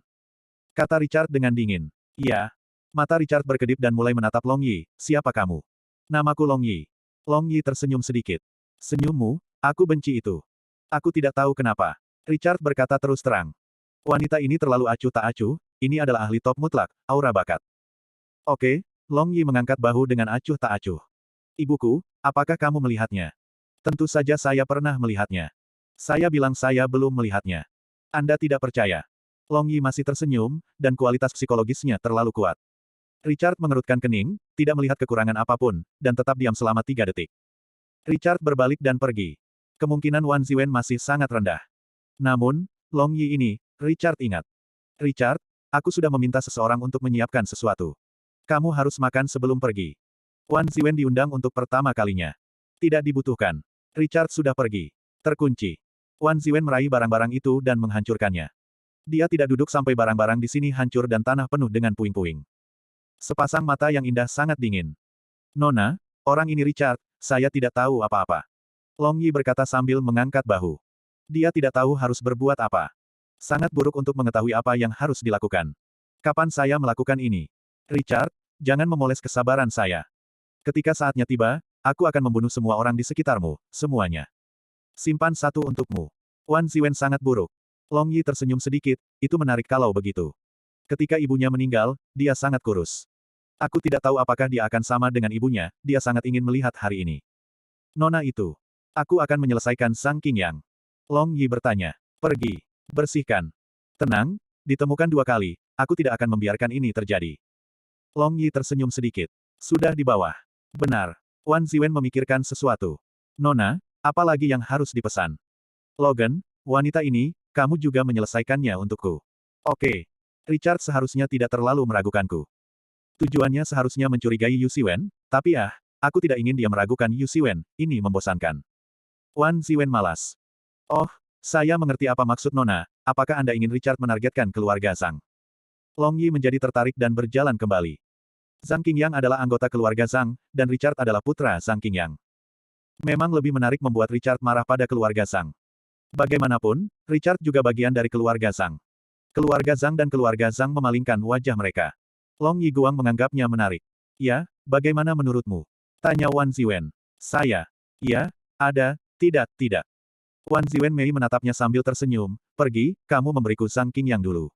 Kata Richard dengan dingin. Iya. Mata Richard berkedip dan mulai menatap Long Yi, siapa kamu? Namaku Long Yi. Long Yi tersenyum sedikit. Senyummu, aku benci itu. Aku tidak tahu kenapa. Richard berkata terus terang. Wanita ini terlalu acuh tak acuh, ini adalah ahli top mutlak, aura bakat. Oke, Long Yi mengangkat bahu dengan acuh tak acuh. Ibuku, apakah kamu melihatnya? Tentu saja saya pernah melihatnya. Saya bilang saya belum melihatnya. Anda tidak percaya. Long Yi masih tersenyum, dan kualitas psikologisnya terlalu kuat. Richard mengerutkan kening, tidak melihat kekurangan apapun, dan tetap diam selama 3 detik. Richard berbalik dan pergi. Kemungkinan Wan Ziwen masih sangat rendah. Namun, Long Yi ini, Richard ingat. Richard, aku sudah meminta seseorang untuk menyiapkan sesuatu. Kamu harus makan sebelum pergi. Wan Ziwen diundang untuk pertama kalinya. Tidak dibutuhkan. Richard sudah pergi. Terkunci. Wan Ziwen meraih barang-barang itu dan menghancurkannya. Dia tidak duduk sampai barang-barang di sini hancur dan tanah penuh dengan puing-puing. Sepasang mata yang indah sangat dingin. Nona, orang ini Richard, saya tidak tahu apa-apa. Long Yi berkata sambil mengangkat bahu. Dia tidak tahu harus berbuat apa. Sangat buruk untuk mengetahui apa yang harus dilakukan. Kapan saya melakukan ini? Richard, jangan memoles kesabaran saya. Ketika saatnya tiba, aku akan membunuh semua orang di sekitarmu, semuanya. Simpan satu untukmu. Wan Ziwen sangat buruk. Long Yi tersenyum sedikit, itu menarik kalau begitu. Ketika ibunya meninggal, dia sangat kurus. Aku tidak tahu apakah dia akan sama dengan ibunya, dia sangat ingin melihat hari ini. Nona itu. Aku akan menyelesaikan Sang Qingyang. Long Yi bertanya. Pergi. Bersihkan. Tenang, ditemukan 2 kali, aku tidak akan membiarkan ini terjadi. Long Yi tersenyum sedikit. Sudah di bawah. Benar. Wan Ziwen memikirkan sesuatu. Nona, apa lagi yang harus dipesan? Logan, wanita ini, kamu juga menyelesaikannya untukku. Oke. Richard seharusnya tidak terlalu meragukanku. Tujuannya seharusnya mencurigai Yu Xiwen, tapi aku tidak ingin dia meragukan Yu Xiwen, ini membosankan. Wan Ziwen malas. Oh, saya mengerti apa maksud Nona, apakah Anda ingin Richard menargetkan keluarga Zhang? Long Yi menjadi tertarik dan berjalan kembali. Zhang Qingyang adalah anggota keluarga Zhang, dan Richard adalah putra Zhang Qingyang. Memang lebih menarik membuat Richard marah pada keluarga Zhang. Bagaimanapun, Richard juga bagian dari keluarga Zhang. Keluarga Zhang dan keluarga Zhang memalingkan wajah mereka. Long Yi Guang menganggapnya menarik. Ya, bagaimana menurutmu? Tanya Wan Ziwen. Saya. Ya, ada, tidak. Wan Ziwen Mei menatapnya sambil tersenyum. Pergi, kamu memberiku Zhang Qingyang dulu.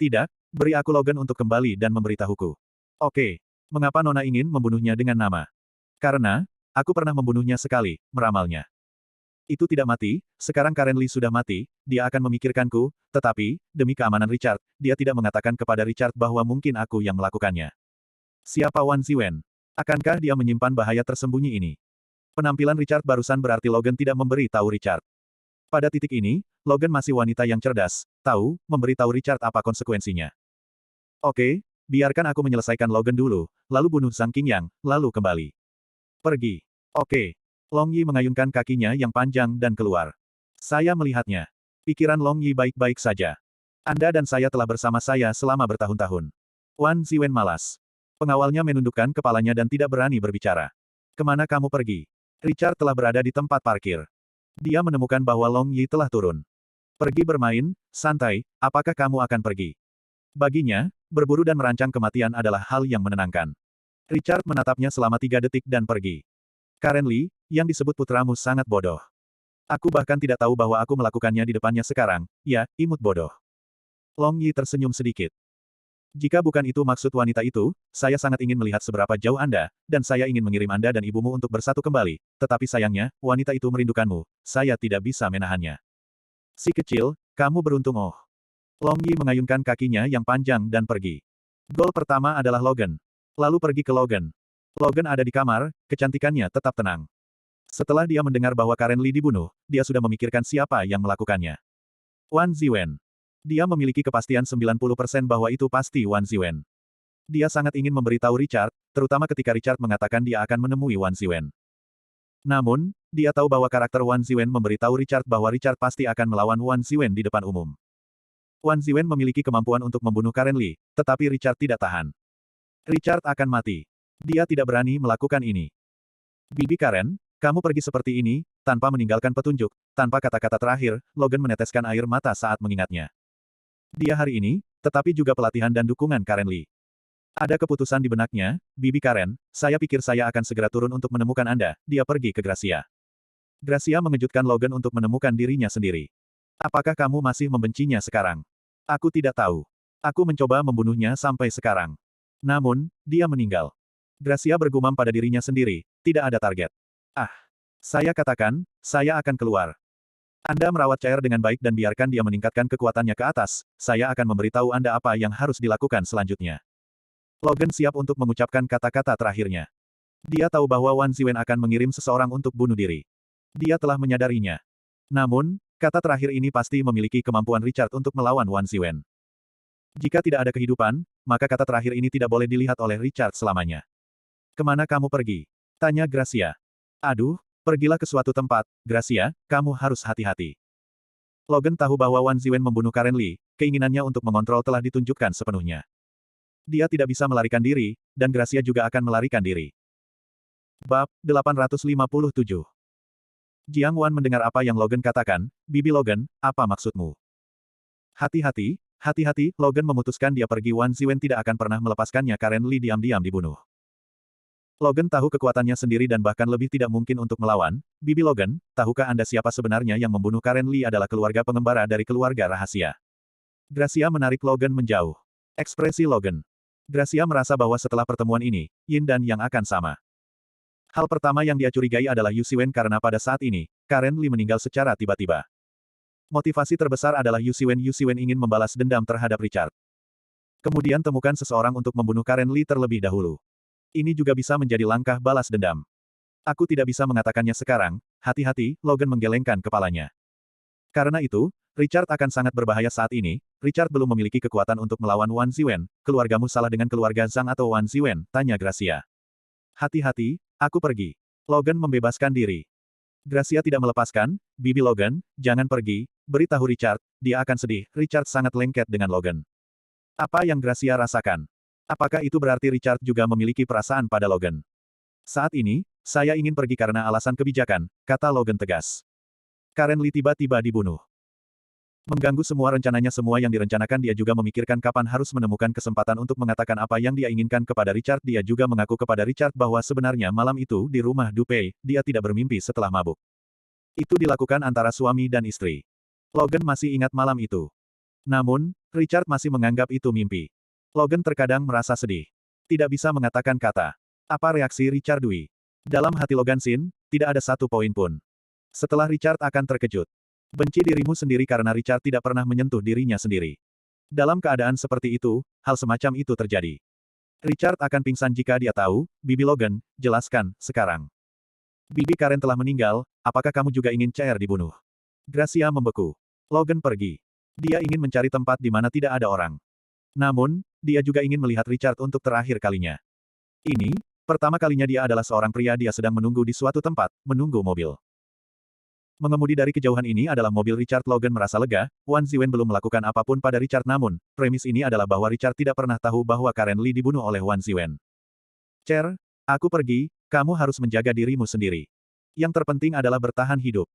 Tidak, beri aku Logan untuk kembali dan memberitahuku. Oke. Mengapa Nona ingin membunuhnya dengan nama? Karena, aku pernah membunuhnya sekali, meramalnya. Itu tidak mati, sekarang Karen Li sudah mati, dia akan memikirkanku, tetapi, demi keamanan Richard, dia tidak mengatakan kepada Richard bahwa mungkin aku yang melakukannya. Siapa Wan Ziwen? Akankah dia menyimpan bahaya tersembunyi ini? Penampilan Richard barusan berarti Logan tidak memberi tahu Richard. Pada titik ini, Logan masih wanita yang cerdas, tahu, memberi tahu Richard apa konsekuensinya. Oke, biarkan aku menyelesaikan Logan dulu, lalu bunuh Zhang Qingyang, lalu kembali. Pergi. Oke. Long Yi mengayunkan kakinya yang panjang dan keluar. Saya melihatnya. Pikiran Long Yi baik-baik saja. Anda dan saya telah bersama saya selama bertahun-tahun. Wan Ziwen malas. Pengawalnya menundukkan kepalanya dan tidak berani berbicara. Kemana kamu pergi? Richard telah berada di tempat parkir. Dia menemukan bahwa Long Yi telah turun. Pergi bermain, santai, apakah kamu akan pergi? Baginya, berburu dan merancang kematian adalah hal yang menenangkan. Richard menatapnya selama 3 detik dan pergi. Karen Li, yang disebut putramu sangat bodoh. Aku bahkan tidak tahu bahwa aku melakukannya di depannya sekarang, ya, imut bodoh. Long Yi tersenyum sedikit. Jika bukan itu maksud wanita itu, saya sangat ingin melihat seberapa jauh Anda, dan saya ingin mengirim Anda dan ibumu untuk bersatu kembali, tetapi sayangnya, wanita itu merindukanmu, saya tidak bisa menahannya. Si kecil, kamu beruntung oh. Long Yi mengayunkan kakinya yang panjang dan pergi. Gol pertama adalah Logan. Lalu pergi ke Logan. Logan ada di kamar, kecantikannya tetap tenang. Setelah dia mendengar bahwa Karen Li dibunuh, dia sudah memikirkan siapa yang melakukannya. Wan Ziwen. Dia memiliki kepastian 90% bahwa itu pasti Wan Ziwen. Dia sangat ingin memberitahu Richard, terutama ketika Richard mengatakan dia akan menemui Wan Ziwen. Namun, dia tahu bahwa karakter Wan Ziwen memberitahu Richard bahwa Richard pasti akan melawan Wan Ziwen di depan umum. Wan Ziwen memiliki kemampuan untuk membunuh Karen Li, tetapi Richard tidak tahan. Richard akan mati. Dia tidak berani melakukan ini. Bibi Karen, kamu pergi seperti ini, tanpa meninggalkan petunjuk, tanpa kata-kata terakhir, Logan meneteskan air mata saat mengingatnya. Dia hari ini, tetapi juga pelatihan dan dukungan Karen Li. Ada keputusan di benaknya, Bibi Karen, saya pikir saya akan segera turun untuk menemukan Anda, dia pergi ke Gracia. Gracia mengejutkan Logan untuk menemukan dirinya sendiri. Apakah kamu masih membencinya sekarang? Aku tidak tahu. Aku mencoba membunuhnya sampai sekarang. Namun, dia meninggal. Gracia bergumam pada dirinya sendiri, tidak ada target. Saya katakan, saya akan keluar. Anda merawat cair dengan baik dan biarkan dia meningkatkan kekuatannya ke atas, saya akan memberitahu Anda apa yang harus dilakukan selanjutnya. Logan siap untuk mengucapkan kata-kata terakhirnya. Dia tahu bahwa Wan Ziwen akan mengirim seseorang untuk bunuh diri. Dia telah menyadarinya. Namun, kata terakhir ini pasti memiliki kemampuan Richard untuk melawan Wan Ziwen. Jika tidak ada kehidupan, maka kata terakhir ini tidak boleh dilihat oleh Richard selamanya. Kemana kamu pergi? Tanya Gracia. Aduh, pergilah ke suatu tempat, Gracia, kamu harus hati-hati. Logan tahu bahwa Wan Ziwen membunuh Karen Li, keinginannya untuk mengontrol telah ditunjukkan sepenuhnya. Dia tidak bisa melarikan diri, dan Gracia juga akan melarikan diri. Bab 857. Jiang Wan mendengar apa yang Logan katakan, Bibi Logan, apa maksudmu? Hati-hati, hati-hati, Logan memutuskan dia pergi. Wan Ziwen tidak akan pernah melepaskannya. Karen Li diam-diam dibunuh. Logan tahu kekuatannya sendiri dan bahkan lebih tidak mungkin untuk melawan. Bibi Logan, tahukah Anda siapa sebenarnya yang membunuh Karen Li adalah keluarga pengembara dari keluarga rahasia. Gracia menarik Logan menjauh. Ekspresi Logan. Gracia merasa bahwa setelah pertemuan ini, Yin dan Yang akan sama. Hal pertama yang dia curigai adalah Yu Siwen karena pada saat ini, Karen Li meninggal secara tiba-tiba. Motivasi terbesar adalah Yu Siwen ingin membalas dendam terhadap Richard. Kemudian temukan seseorang untuk membunuh Karen Li terlebih dahulu. Ini juga bisa menjadi langkah balas dendam. Aku tidak bisa mengatakannya sekarang, hati-hati, Logan menggelengkan kepalanya. Karena itu, Richard akan sangat berbahaya saat ini. Richard belum memiliki kekuatan untuk melawan Wan Ziwen. Keluargamu salah dengan keluarga Zhang atau Wan Ziwen, tanya Gracia. Hati-hati, aku pergi. Logan membebaskan diri. Gracia tidak melepaskan, Bibi Logan, jangan pergi, beritahu Richard, dia akan sedih. Richard sangat lengket dengan Logan. Apa yang Gracia rasakan? Apakah itu berarti Richard juga memiliki perasaan pada Logan? Saat ini, saya ingin pergi karena alasan kebijakan, kata Logan tegas. Karen Li tiba-tiba dibunuh. Mengganggu semua rencananya. Semua yang direncanakan. Dia juga memikirkan kapan harus menemukan kesempatan untuk mengatakan apa yang dia inginkan kepada Richard. Dia juga mengaku kepada Richard bahwa sebenarnya malam itu di rumah Dupei, dia tidak bermimpi setelah mabuk. Itu dilakukan antara suami dan istri. Logan masih ingat malam itu. Namun, Richard masih menganggap itu mimpi. Logan terkadang merasa sedih. Tidak bisa mengatakan kata. Apa reaksi Richard Dwi? Dalam hati Logan Sin, tidak ada satu poin pun. Setelah Richard akan terkejut. Benci dirimu sendiri karena Richard tidak pernah menyentuh dirinya sendiri. Dalam keadaan seperti itu, hal semacam itu terjadi. Richard akan pingsan jika dia tahu. Bibi Logan, jelaskan, sekarang. Bibi Karen telah meninggal, apakah kamu juga ingin CR dibunuh? Gracia membeku. Logan pergi. Dia ingin mencari tempat di mana tidak ada orang. Namun, dia juga ingin melihat Richard untuk terakhir kalinya. Ini, pertama kalinya dia adalah seorang pria. Dia sedang menunggu di suatu tempat, menunggu mobil. Mengemudi dari kejauhan ini adalah mobil Richard. Logan merasa lega, Wan Ziwen belum melakukan apapun pada Richard. Namun, premis ini adalah bahwa Richard tidak pernah tahu bahwa Karen Li dibunuh oleh Wan Ziwen. Cher, aku pergi, kamu harus menjaga dirimu sendiri. Yang terpenting adalah bertahan hidup.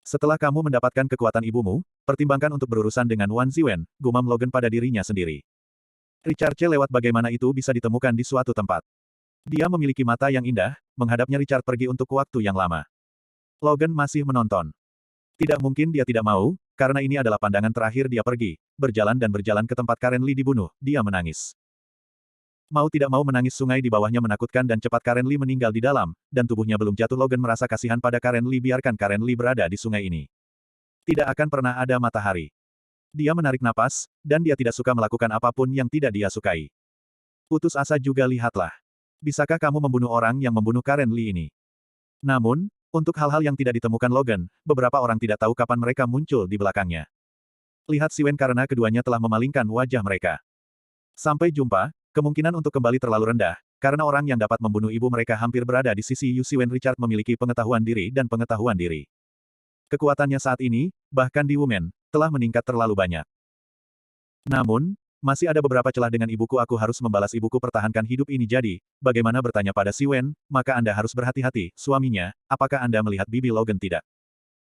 Setelah kamu mendapatkan kekuatan ibumu, pertimbangkan untuk berurusan dengan Wan Ziwen, gumam Logan pada dirinya sendiri. Richard C. lewat bagaimana itu bisa ditemukan di suatu tempat. Dia memiliki mata yang indah, menghadapnya Richard pergi untuk waktu yang lama. Logan masih menonton. Tidak mungkin dia tidak mau, karena ini adalah pandangan terakhir dia pergi, berjalan dan berjalan ke tempat Karen Li dibunuh, dia menangis. Mau tidak mau menangis. Sungai di bawahnya menakutkan dan cepat. Karen Li meninggal di dalam, dan tubuhnya belum jatuh. Logan merasa kasihan pada Karen Li. Biarkan Karen Li berada di sungai ini. Tidak akan pernah ada matahari. Dia menarik napas, dan dia tidak suka melakukan apapun yang tidak dia sukai. Putus asa juga. Lihatlah. Bisakah kamu membunuh orang yang membunuh Karen Li ini? Namun, untuk hal-hal yang tidak ditemukan Logan, beberapa orang tidak tahu kapan mereka muncul di belakangnya. Lihat Siwen karena keduanya telah memalingkan wajah mereka. Sampai jumpa. Kemungkinan untuk kembali terlalu rendah, karena orang yang dapat membunuh ibu mereka hampir berada di sisi Yu Siwen. Richard memiliki pengetahuan diri dan pengetahuan diri. Kekuatannya saat ini, bahkan di Wumen, telah meningkat terlalu banyak. Namun, masih ada beberapa celah dengan ibuku. Aku harus membalas ibuku. Pertahankan hidup ini. Jadi, bagaimana bertanya pada Siwen, maka Anda harus berhati-hati. Suaminya, apakah Anda melihat Bibi Logan tidak?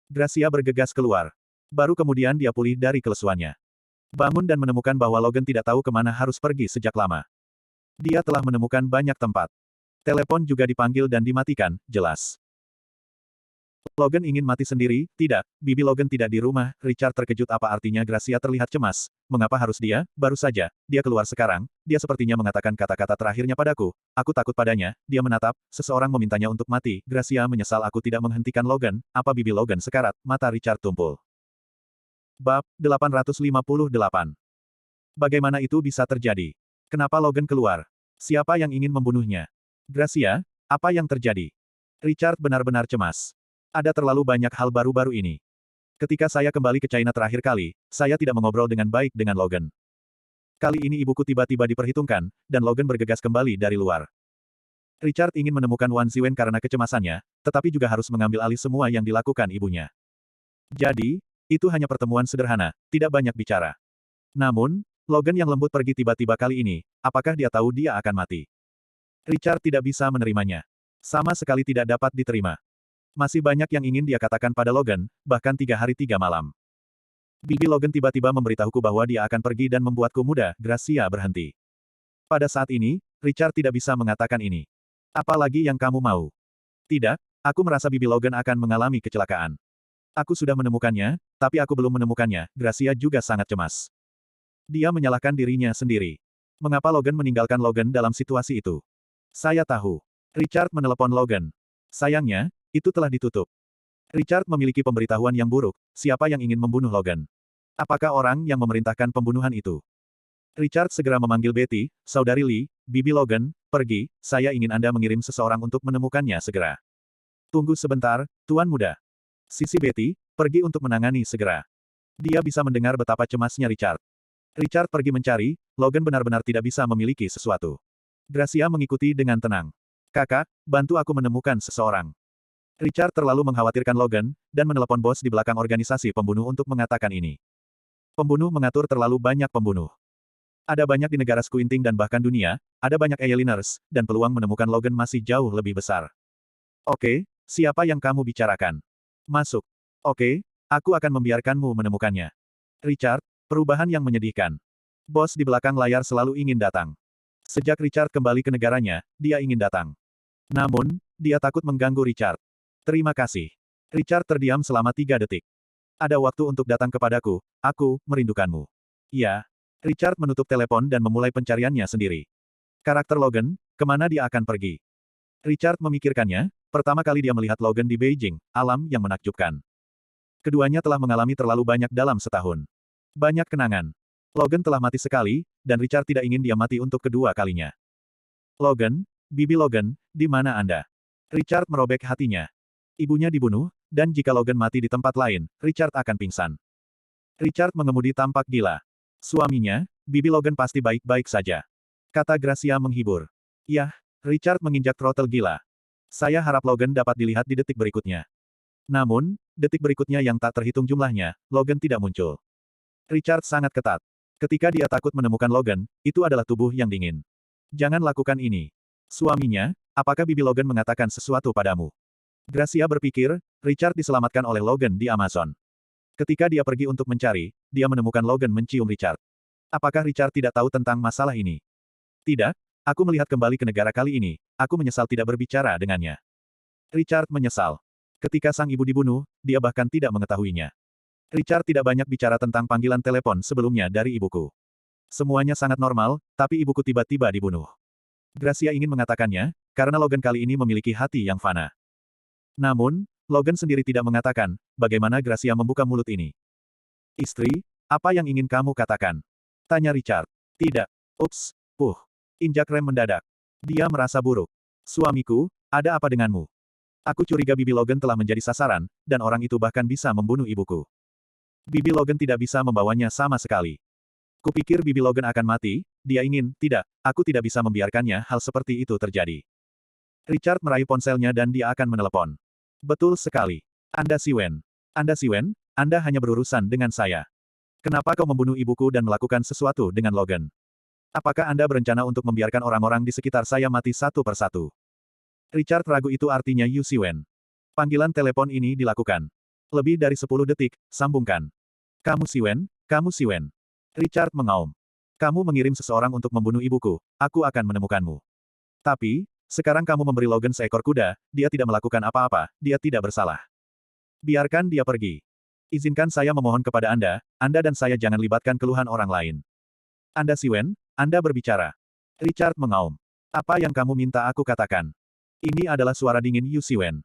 Gracia bergegas keluar. Baru kemudian dia pulih dari kelesuannya. Bangun dan menemukan bahwa Logan tidak tahu kemana harus pergi sejak lama. Dia telah menemukan banyak tempat. Telepon juga dipanggil dan dimatikan, jelas. Logan ingin mati sendiri. Tidak, Bibi Logan tidak di rumah. Richard terkejut. Apa artinya? Gracia terlihat cemas. Mengapa harus dia? Baru saja, dia keluar sekarang. Dia sepertinya mengatakan kata-kata terakhirnya padaku. Aku takut padanya. Dia menatap. Seseorang memintanya untuk mati. Gracia menyesal. Aku tidak menghentikan Logan. Apa Bibi Logan sekarat? Mata Richard tumpul. Bab 858. Bagaimana itu bisa terjadi? Kenapa Logan keluar? Siapa yang ingin membunuhnya? Gracia, apa yang terjadi? Richard benar-benar cemas. Ada terlalu banyak hal baru-baru ini. Ketika saya kembali ke China terakhir kali, saya tidak mengobrol dengan baik dengan Logan. Kali ini ibuku tiba-tiba diperhitungkan, dan Logan bergegas kembali dari luar. Richard ingin menemukan Wan Ziwen karena kecemasannya, tetapi juga harus mengambil alih semua yang dilakukan ibunya. Jadi, itu hanya pertemuan sederhana, tidak banyak bicara. Namun, Logan yang lembut pergi tiba-tiba kali ini, apakah dia tahu dia akan mati? Richard tidak bisa menerimanya. Sama sekali tidak dapat diterima. Masih banyak yang ingin dia katakan pada Logan, bahkan 3 hari 3 malam. Bibi Logan tiba-tiba memberitahuku bahwa dia akan pergi dan membuatku muda, Gracia berhenti. Pada saat ini, Richard tidak bisa mengatakan ini. Apa lagi yang kamu mau? Tidak, aku merasa Bibi Logan akan mengalami kecelakaan. Aku sudah menemukannya, tapi aku belum menemukannya, Gracia juga sangat cemas. Dia menyalahkan dirinya sendiri. Mengapa Logan meninggalkan Logan dalam situasi itu? Saya tahu. Richard menelepon Logan. Sayangnya, itu telah ditutup. Richard memiliki pemberitahuan yang buruk, siapa yang ingin membunuh Logan. Apakah orang yang memerintahkan pembunuhan itu? Richard segera memanggil Betty, saudari Lee, Bibi Logan, pergi, saya ingin Anda mengirim seseorang untuk menemukannya segera. Tunggu sebentar, Tuan Muda. Sisi Betty, pergi untuk menangani segera. Dia bisa mendengar betapa cemasnya Richard. Richard pergi mencari, Logan benar-benar tidak bisa memiliki sesuatu. Gracia mengikuti dengan tenang. Kakak, bantu aku menemukan seseorang. Richard terlalu mengkhawatirkan Logan, dan menelepon bos di belakang organisasi pembunuh untuk mengatakan ini. Pembunuh mengatur terlalu banyak pembunuh. Ada banyak di negara Squinting dan bahkan dunia, ada banyak alieners, dan peluang menemukan Logan masih jauh lebih besar. Oke, siapa yang kamu bicarakan? Masuk. Oke, aku akan membiarkanmu menemukannya. Richard, perubahan yang menyedihkan. Bos di belakang layar selalu ingin datang. Sejak Richard kembali ke negaranya, dia ingin datang. Namun, dia takut mengganggu Richard. Terima kasih. Richard terdiam selama 3 detik. Ada waktu untuk datang kepadaku, aku merindukanmu. Iya. Richard menutup telepon dan memulai pencariannya sendiri. Karakter Logan, kemana dia akan pergi? Richard memikirkannya, pertama kali dia melihat Logan di Beijing, alam yang menakjubkan. Keduanya telah mengalami terlalu banyak dalam setahun. Banyak kenangan. Logan telah mati sekali, dan Richard tidak ingin dia mati untuk kedua kalinya. Logan, Bibi Logan, di mana Anda? Richard merobek hatinya. Ibunya dibunuh, dan jika Logan mati di tempat lain, Richard akan pingsan. Richard mengemudi tampak gila. Suaminya, Bibi Logan pasti baik-baik saja. Kata Gracia menghibur. Yah, Richard menginjak throttle gila. Saya harap Logan dapat dilihat di detik berikutnya. Namun, detik berikutnya yang tak terhitung jumlahnya, Logan tidak muncul. Richard sangat ketat. Ketika dia takut menemukan Logan, itu adalah tubuh yang dingin. Jangan lakukan ini. Suaminya, apakah Bibi Logan mengatakan sesuatu padamu? Gracia berpikir, Richard diselamatkan oleh Logan di Amazon. Ketika dia pergi untuk mencari, dia menemukan Logan mencium Richard. Apakah Richard tidak tahu tentang masalah ini? Tidak, aku melihat kembali ke negara kali ini, aku menyesal tidak berbicara dengannya. Richard menyesal. Ketika sang ibu dibunuh, dia bahkan tidak mengetahuinya. Richard tidak banyak bicara tentang panggilan telepon sebelumnya dari ibuku. Semuanya sangat normal, tapi ibuku tiba-tiba dibunuh. Gracia ingin mengatakannya, karena Logan kali ini memiliki hati yang fana. Namun, Logan sendiri tidak mengatakan, bagaimana Gracia membuka mulut ini. Istri, apa yang ingin kamu katakan? Tanya Richard. Tidak. Ups, Injak rem mendadak. Dia merasa buruk. Suamiku, ada apa denganmu? Aku curiga Bibi Logan telah menjadi sasaran, dan orang itu bahkan bisa membunuh ibuku. Bibi Logan tidak bisa membawanya sama sekali. Kupikir Bibi Logan akan mati, dia ingin, tidak, aku tidak bisa membiarkannya hal seperti itu terjadi. Richard meraih ponselnya dan dia akan menelepon. Betul sekali. Anda Siwen. Anda Siwen, Anda hanya berurusan dengan saya. Kenapa kau membunuh ibuku dan melakukan sesuatu dengan Logan? Apakah Anda berencana untuk membiarkan orang-orang di sekitar saya mati satu persatu? Richard ragu itu artinya Yu Siwen. Panggilan telepon ini dilakukan. Lebih dari 10 detik, sambungkan. Kamu Siwen. Richard mengaum. Kamu mengirim seseorang untuk membunuh ibuku, aku akan menemukanmu. Tapi, sekarang kamu memberi Logan seekor kuda, dia tidak melakukan apa-apa, dia tidak bersalah. Biarkan dia pergi. Izinkan saya memohon kepada Anda dan saya jangan libatkan keluhan orang lain. Anda Siwen, Anda berbicara. Richard mengaum. Apa yang kamu minta aku katakan? Ini adalah suara dingin Yu Siwen.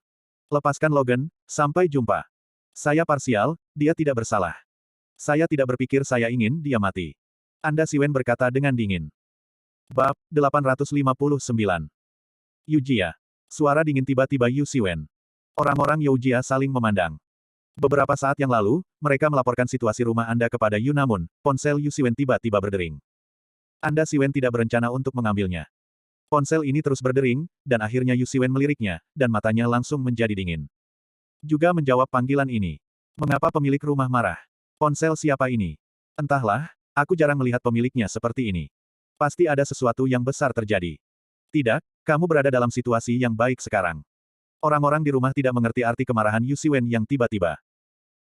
Lepaskan Logan, sampai jumpa. Saya parsial, dia tidak bersalah. Saya tidak berpikir saya ingin dia mati. Anda Siwen berkata dengan dingin. Bab 859. Yujia. Suara dingin tiba-tiba Yu Siwen. Orang-orang Yujia saling memandang. Beberapa saat yang lalu, mereka melaporkan situasi rumah Anda kepada Yu namun, ponsel Yu Siwen tiba-tiba berdering. Anda Siwen tidak berencana untuk mengambilnya. Ponsel ini terus berdering, dan akhirnya Yu Siwen meliriknya, dan matanya langsung menjadi dingin. Juga menjawab panggilan ini. Mengapa pemilik rumah marah? Ponsel siapa ini? Entahlah, aku jarang melihat pemiliknya seperti ini. Pasti ada sesuatu yang besar terjadi. Tidak, kamu berada dalam situasi yang baik sekarang. Orang-orang di rumah tidak mengerti arti kemarahan Yu Siwen yang tiba-tiba.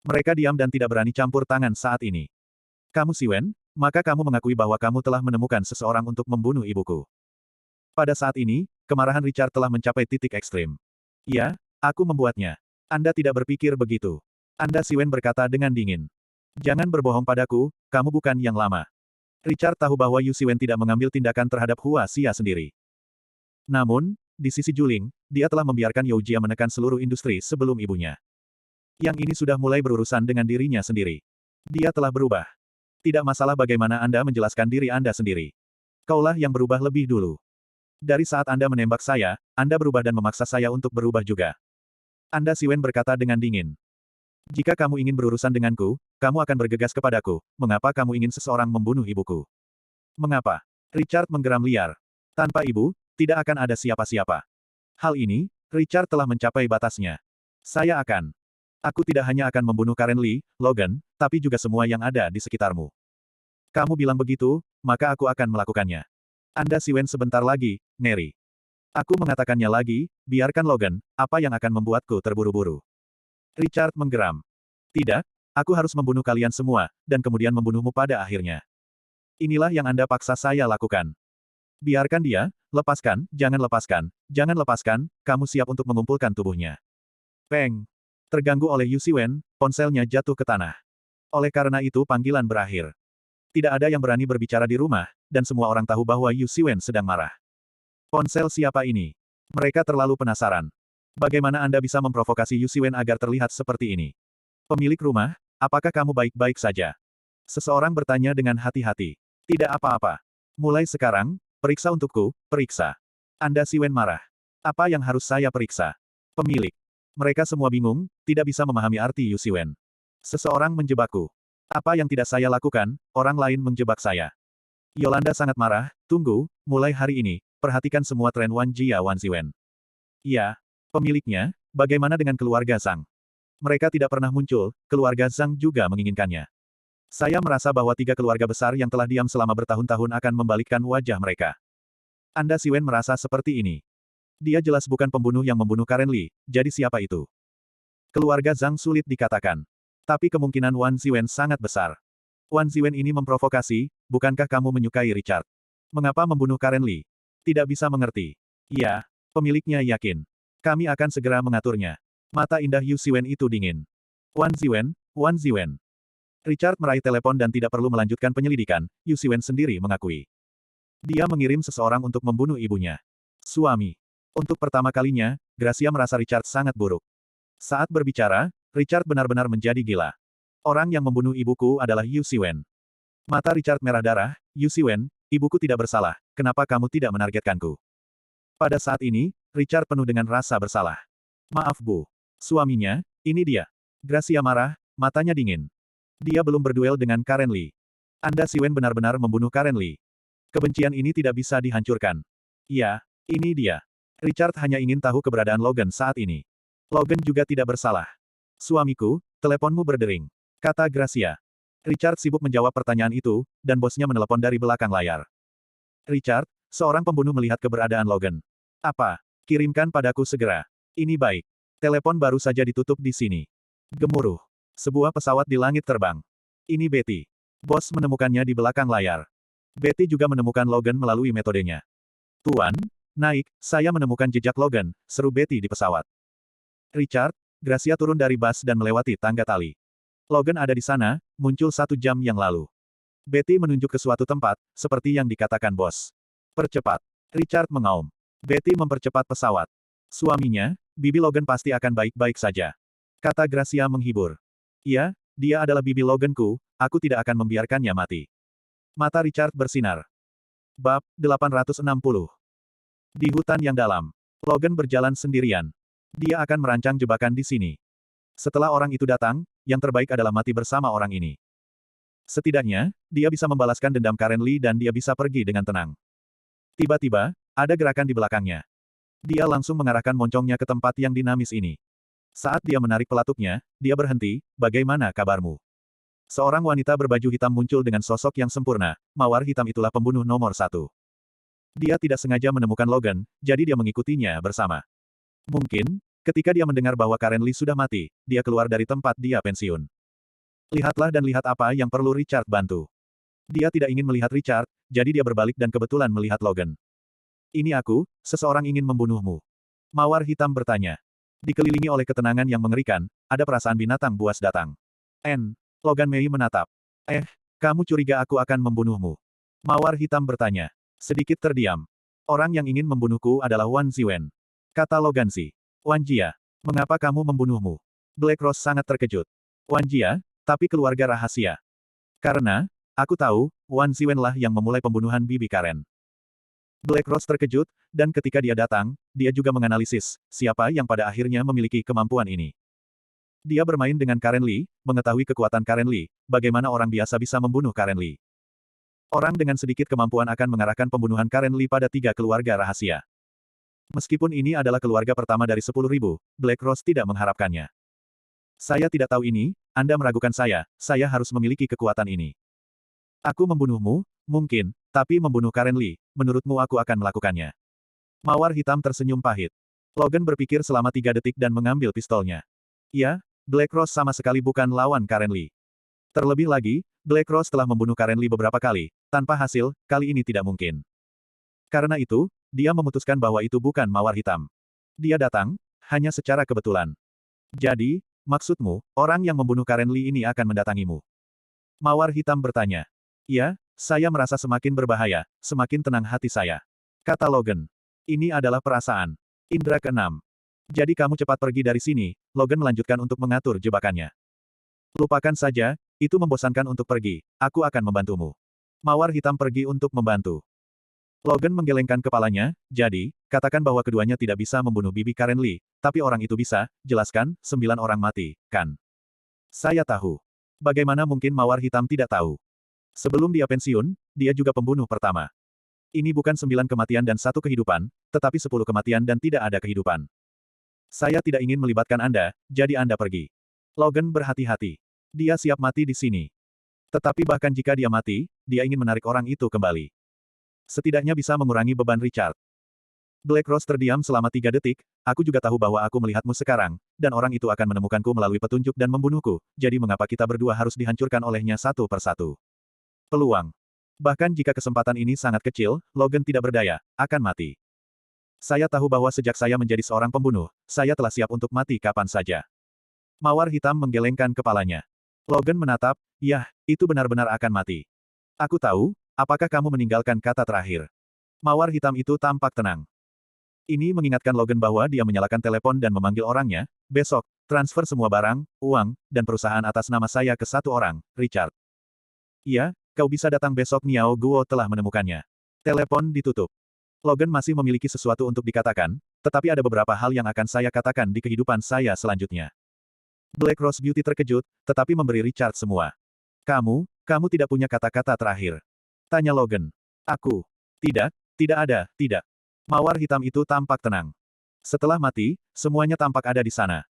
Mereka diam dan tidak berani campur tangan saat ini. Kamu Siwen, maka kamu mengakui bahwa kamu telah menemukan seseorang untuk membunuh ibuku. Pada saat ini, kemarahan Richard telah mencapai titik ekstrim. Ya, aku membuatnya. Anda tidak berpikir begitu. Anda Siwen berkata dengan dingin. Jangan berbohong padaku, kamu bukan yang lama. Richard tahu bahwa Yu Siwen tidak mengambil tindakan terhadap Hua Xia sendiri. Namun, di sisi Juling, dia telah membiarkan You Jia menekan seluruh industri sebelum ibunya. Yang ini sudah mulai berurusan dengan dirinya sendiri. Dia telah berubah. Tidak masalah bagaimana Anda menjelaskan diri Anda sendiri. Kaulah yang berubah lebih dulu. Dari saat Anda menembak saya, Anda berubah dan memaksa saya untuk berubah juga. Anda Siwen berkata dengan dingin. Jika kamu ingin berurusan denganku, kamu akan bergegas kepadaku. Mengapa kamu ingin seseorang membunuh ibuku? Mengapa? Richard menggeram liar. Tanpa ibu, tidak akan ada siapa-siapa. Hal ini, Richard telah mencapai batasnya. Saya akan. Aku tidak hanya akan membunuh Karen Lee, Logan, tapi juga semua yang ada di sekitarmu. Kamu bilang begitu, maka aku akan melakukannya. Anda Siwen sebentar lagi, ngeri. Aku mengatakannya lagi, biarkan Logan, apa yang akan membuatku terburu-buru. Richard menggeram. Tidak, aku harus membunuh kalian semua, dan kemudian membunuhmu pada akhirnya. Inilah yang Anda paksa saya lakukan. Biarkan dia, lepaskan, jangan lepaskan, kamu siap untuk mengumpulkan tubuhnya. Peng. Terganggu oleh Yu Siwen, ponselnya jatuh ke tanah. Oleh karena itu panggilan berakhir. Tidak ada yang berani berbicara di rumah, dan semua orang tahu bahwa Yu Siwen sedang marah. Ponsel siapa ini? Mereka terlalu penasaran. Bagaimana Anda bisa memprovokasi Yu Siwen agar terlihat seperti ini? Pemilik rumah, apakah kamu baik-baik saja? Seseorang bertanya dengan hati-hati. Tidak apa-apa. Mulai sekarang, periksa untukku, periksa. Anda Siwen marah. Apa yang harus saya periksa? Pemilik. Mereka semua bingung, tidak bisa memahami arti Yu Siwen. Seseorang menjebakku. Apa yang tidak saya lakukan, orang lain menjebak saya. Yolanda sangat marah, tunggu, mulai hari ini, perhatikan semua tren Wan Jia Wan Siwen. Ya, pemiliknya, bagaimana dengan keluarga Zhang? Mereka tidak pernah muncul, keluarga Zhang juga menginginkannya. Saya merasa bahwa 3 keluarga besar yang telah diam selama bertahun-tahun akan membalikkan wajah mereka. Anda Siwen merasa seperti ini. Dia jelas bukan pembunuh yang membunuh Karen Lee, jadi siapa itu? Keluarga Zhang sulit dikatakan. Tapi kemungkinan Wan Ziwen sangat besar. Wan Ziwen ini memprovokasi, bukankah kamu menyukai Richard? Mengapa membunuh Karen Lee? Tidak bisa mengerti. Iya, pemiliknya yakin. Kami akan segera mengaturnya. Mata indah Yu Siwen itu dingin. Wan Ziwen. Richard meraih telepon dan tidak perlu melanjutkan penyelidikan, Yu Siwen sendiri mengakui. Dia mengirim seseorang untuk membunuh ibunya. Suami. Untuk pertama kalinya, Gracia merasa Richard sangat buruk. Saat berbicara, Richard benar-benar menjadi gila. Orang yang membunuh ibuku adalah Yu Siwen. Mata Richard merah darah, Yu Siwen, ibuku tidak bersalah, kenapa kamu tidak menargetkanku? Pada saat ini, Richard penuh dengan rasa bersalah. Maaf Bu. Suaminya, ini dia. Gracia marah, matanya dingin. Dia belum berduel dengan Karen Lee. Anda Siwen benar-benar membunuh Karen Lee. Kebencian ini tidak bisa dihancurkan. Ya, ini dia. Richard hanya ingin tahu keberadaan Logan saat ini. Logan juga tidak bersalah. Suamiku, teleponmu berdering. Kata Gracia. Richard sibuk menjawab pertanyaan itu, dan bosnya menelepon dari belakang layar. Richard, seorang pembunuh melihat keberadaan Logan. Apa? Kirimkan padaku segera. Ini baik. Telepon baru saja ditutup di sini. Gemuruh. Sebuah pesawat di langit terbang. Ini Betty. Bos menemukannya di belakang layar. Betty juga menemukan Logan melalui metodenya. Tuan, naik, saya menemukan jejak Logan, seru Betty di pesawat. Richard, Gracia turun dari bus dan melewati tangga tali. Logan ada di sana, muncul 1 jam yang lalu. Betty menunjuk ke suatu tempat, seperti yang dikatakan bos. Percepat. Richard mengaum. Betty mempercepat pesawat. Suaminya, bibi Logan pasti akan baik-baik saja. Kata Gracia menghibur. Iya, dia adalah bibi Loganku, aku tidak akan membiarkannya mati. Mata Richard bersinar. Bab 860. Di hutan yang dalam. Logan berjalan sendirian. Dia akan merancang jebakan di sini. Setelah orang itu datang, yang terbaik adalah mati bersama orang ini. Setidaknya, dia bisa membalaskan dendam Karen Lee dan dia bisa pergi dengan tenang. Tiba-tiba, Ada gerakan di belakangnya. Dia langsung mengarahkan moncongnya ke tempat yang dinamis ini. Saat dia menarik pelatuknya, dia berhenti, bagaimana kabarmu? Seorang wanita berbaju hitam muncul dengan sosok yang sempurna, mawar hitam itulah pembunuh nomor satu. Dia tidak sengaja menemukan Logan, jadi dia mengikutinya bersama. Mungkin, ketika dia mendengar bahwa Karen Lee sudah mati, dia keluar dari tempat dia pensiun. Lihatlah dan lihat apa yang perlu Richard bantu. Dia tidak ingin melihat Richard, jadi dia berbalik dan kebetulan melihat Logan. Ini aku, seseorang ingin membunuhmu. Mawar hitam bertanya. Dikelilingi oleh ketenangan yang mengerikan, ada perasaan binatang buas datang. Logan Mei menatap. Kamu curiga aku akan membunuhmu? Mawar hitam bertanya. Sedikit terdiam. Orang yang ingin membunuhku adalah Wan Ziwen. Kata Logan Si. Wan Jia, mengapa kamu membunuhmu? Black Rose sangat terkejut. Wan Jia, tapi keluarga rahasia. Karena, aku tahu, Wan Ziwen lah yang memulai pembunuhan Bibi Karen. Black Rose terkejut, dan ketika dia datang, dia juga menganalisis, siapa yang pada akhirnya memiliki kemampuan ini. Dia bermain dengan Karen Lee, mengetahui kekuatan Karen Lee, bagaimana orang biasa bisa membunuh Karen Lee. Orang dengan sedikit kemampuan akan mengarahkan pembunuhan Karen Lee pada 3 keluarga rahasia. Meskipun ini adalah keluarga pertama dari 10.000, Black Rose tidak mengharapkannya. Saya tidak tahu ini, Anda meragukan saya harus memiliki kekuatan ini. Aku membunuhmu, mungkin, tapi membunuh Karen Lee, menurutmu aku akan melakukannya. Mawar hitam tersenyum pahit. Logan berpikir selama 3 detik dan mengambil pistolnya. Ya, Black Rose sama sekali bukan lawan Karen Lee. Terlebih lagi, Black Rose telah membunuh Karen Lee beberapa kali, tanpa hasil, kali ini tidak mungkin. Karena itu, dia memutuskan bahwa itu bukan mawar hitam. Dia datang, hanya secara kebetulan. Jadi, maksudmu, orang yang membunuh Karen Lee ini akan mendatangimu? Mawar hitam bertanya. Ya, saya merasa semakin berbahaya, semakin tenang hati saya. Kata Logan. Ini adalah perasaan. Indra keenam. Jadi kamu cepat pergi dari sini, Logan melanjutkan untuk mengatur jebakannya. Lupakan saja, itu membosankan untuk pergi, aku akan membantumu. Mawar hitam pergi untuk membantu. Logan menggelengkan kepalanya, jadi, katakan bahwa keduanya tidak bisa membunuh Bibi Karen Lee, tapi orang itu bisa, jelaskan, 9 orang mati, kan? Saya tahu. Bagaimana mungkin Mawar Hitam tidak tahu? Sebelum dia pensiun, dia juga pembunuh pertama. Ini bukan 9 kematian dan 1 kehidupan, tetapi 10 kematian dan tidak ada kehidupan. Saya tidak ingin melibatkan Anda, jadi Anda pergi. Logan berhati-hati. Dia siap mati di sini. Tetapi bahkan jika dia mati, dia ingin menarik orang itu kembali. Setidaknya bisa mengurangi beban Richard. Black Rose terdiam selama 3 detik, aku juga tahu bahwa aku melihatmu sekarang, dan orang itu akan menemukanku melalui petunjuk dan membunuhku, jadi mengapa kita berdua harus dihancurkan olehnya satu persatu? Peluang. Bahkan jika kesempatan ini sangat kecil, Logan tidak berdaya, akan mati. Saya tahu bahwa sejak saya menjadi seorang pembunuh, saya telah siap untuk mati kapan saja. Mawar hitam menggelengkan kepalanya. Logan menatap, yah, itu benar-benar akan mati. Aku tahu, apakah kamu meninggalkan kata terakhir? Mawar hitam itu tampak tenang. Ini mengingatkan Logan bahwa dia menyalakan telepon dan memanggil orangnya, besok, transfer semua barang, uang, dan perusahaan atas nama saya ke 1 orang, Richard. Iya, kau bisa datang besok. Niao Guo telah menemukannya. Telepon ditutup. Logan masih memiliki sesuatu untuk dikatakan, tetapi ada beberapa hal yang akan saya katakan di kehidupan saya selanjutnya. Black Rose Beauty terkejut, tetapi memberi Richard semua. Kamu tidak punya kata-kata terakhir. Tanya Logan. Aku. Tidak ada, tidak. Mawar hitam itu tampak tenang. Setelah mati, semuanya tampak ada di sana.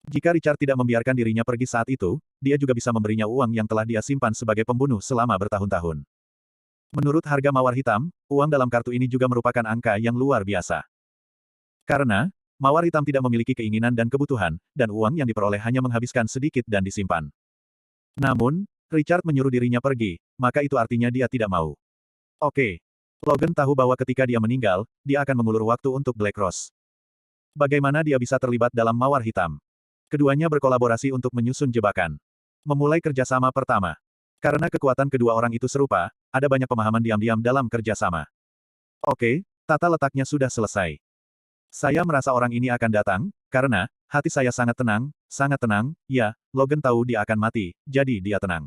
Jika Richard tidak membiarkan dirinya pergi saat itu, dia juga bisa memberinya uang yang telah dia simpan sebagai pembunuh selama bertahun-tahun. Menurut harga mawar hitam, uang dalam kartu ini juga merupakan angka yang luar biasa. Karena, mawar hitam tidak memiliki keinginan dan kebutuhan, dan uang yang diperoleh hanya menghabiskan sedikit dan disimpan. Namun, Richard menyuruh dirinya pergi, maka itu artinya dia tidak mau. Oke. Logan tahu bahwa ketika dia meninggal, dia akan mengulur waktu untuk Black Rose. Bagaimana dia bisa terlibat dalam mawar hitam? Keduanya berkolaborasi untuk menyusun jebakan. Memulai kerjasama pertama. Karena kekuatan kedua orang itu serupa, ada banyak pemahaman diam-diam dalam kerjasama. Oke, tata letaknya sudah selesai. Saya merasa orang ini akan datang, karena, hati saya sangat tenang, ya, Logan tahu dia akan mati, jadi dia tenang.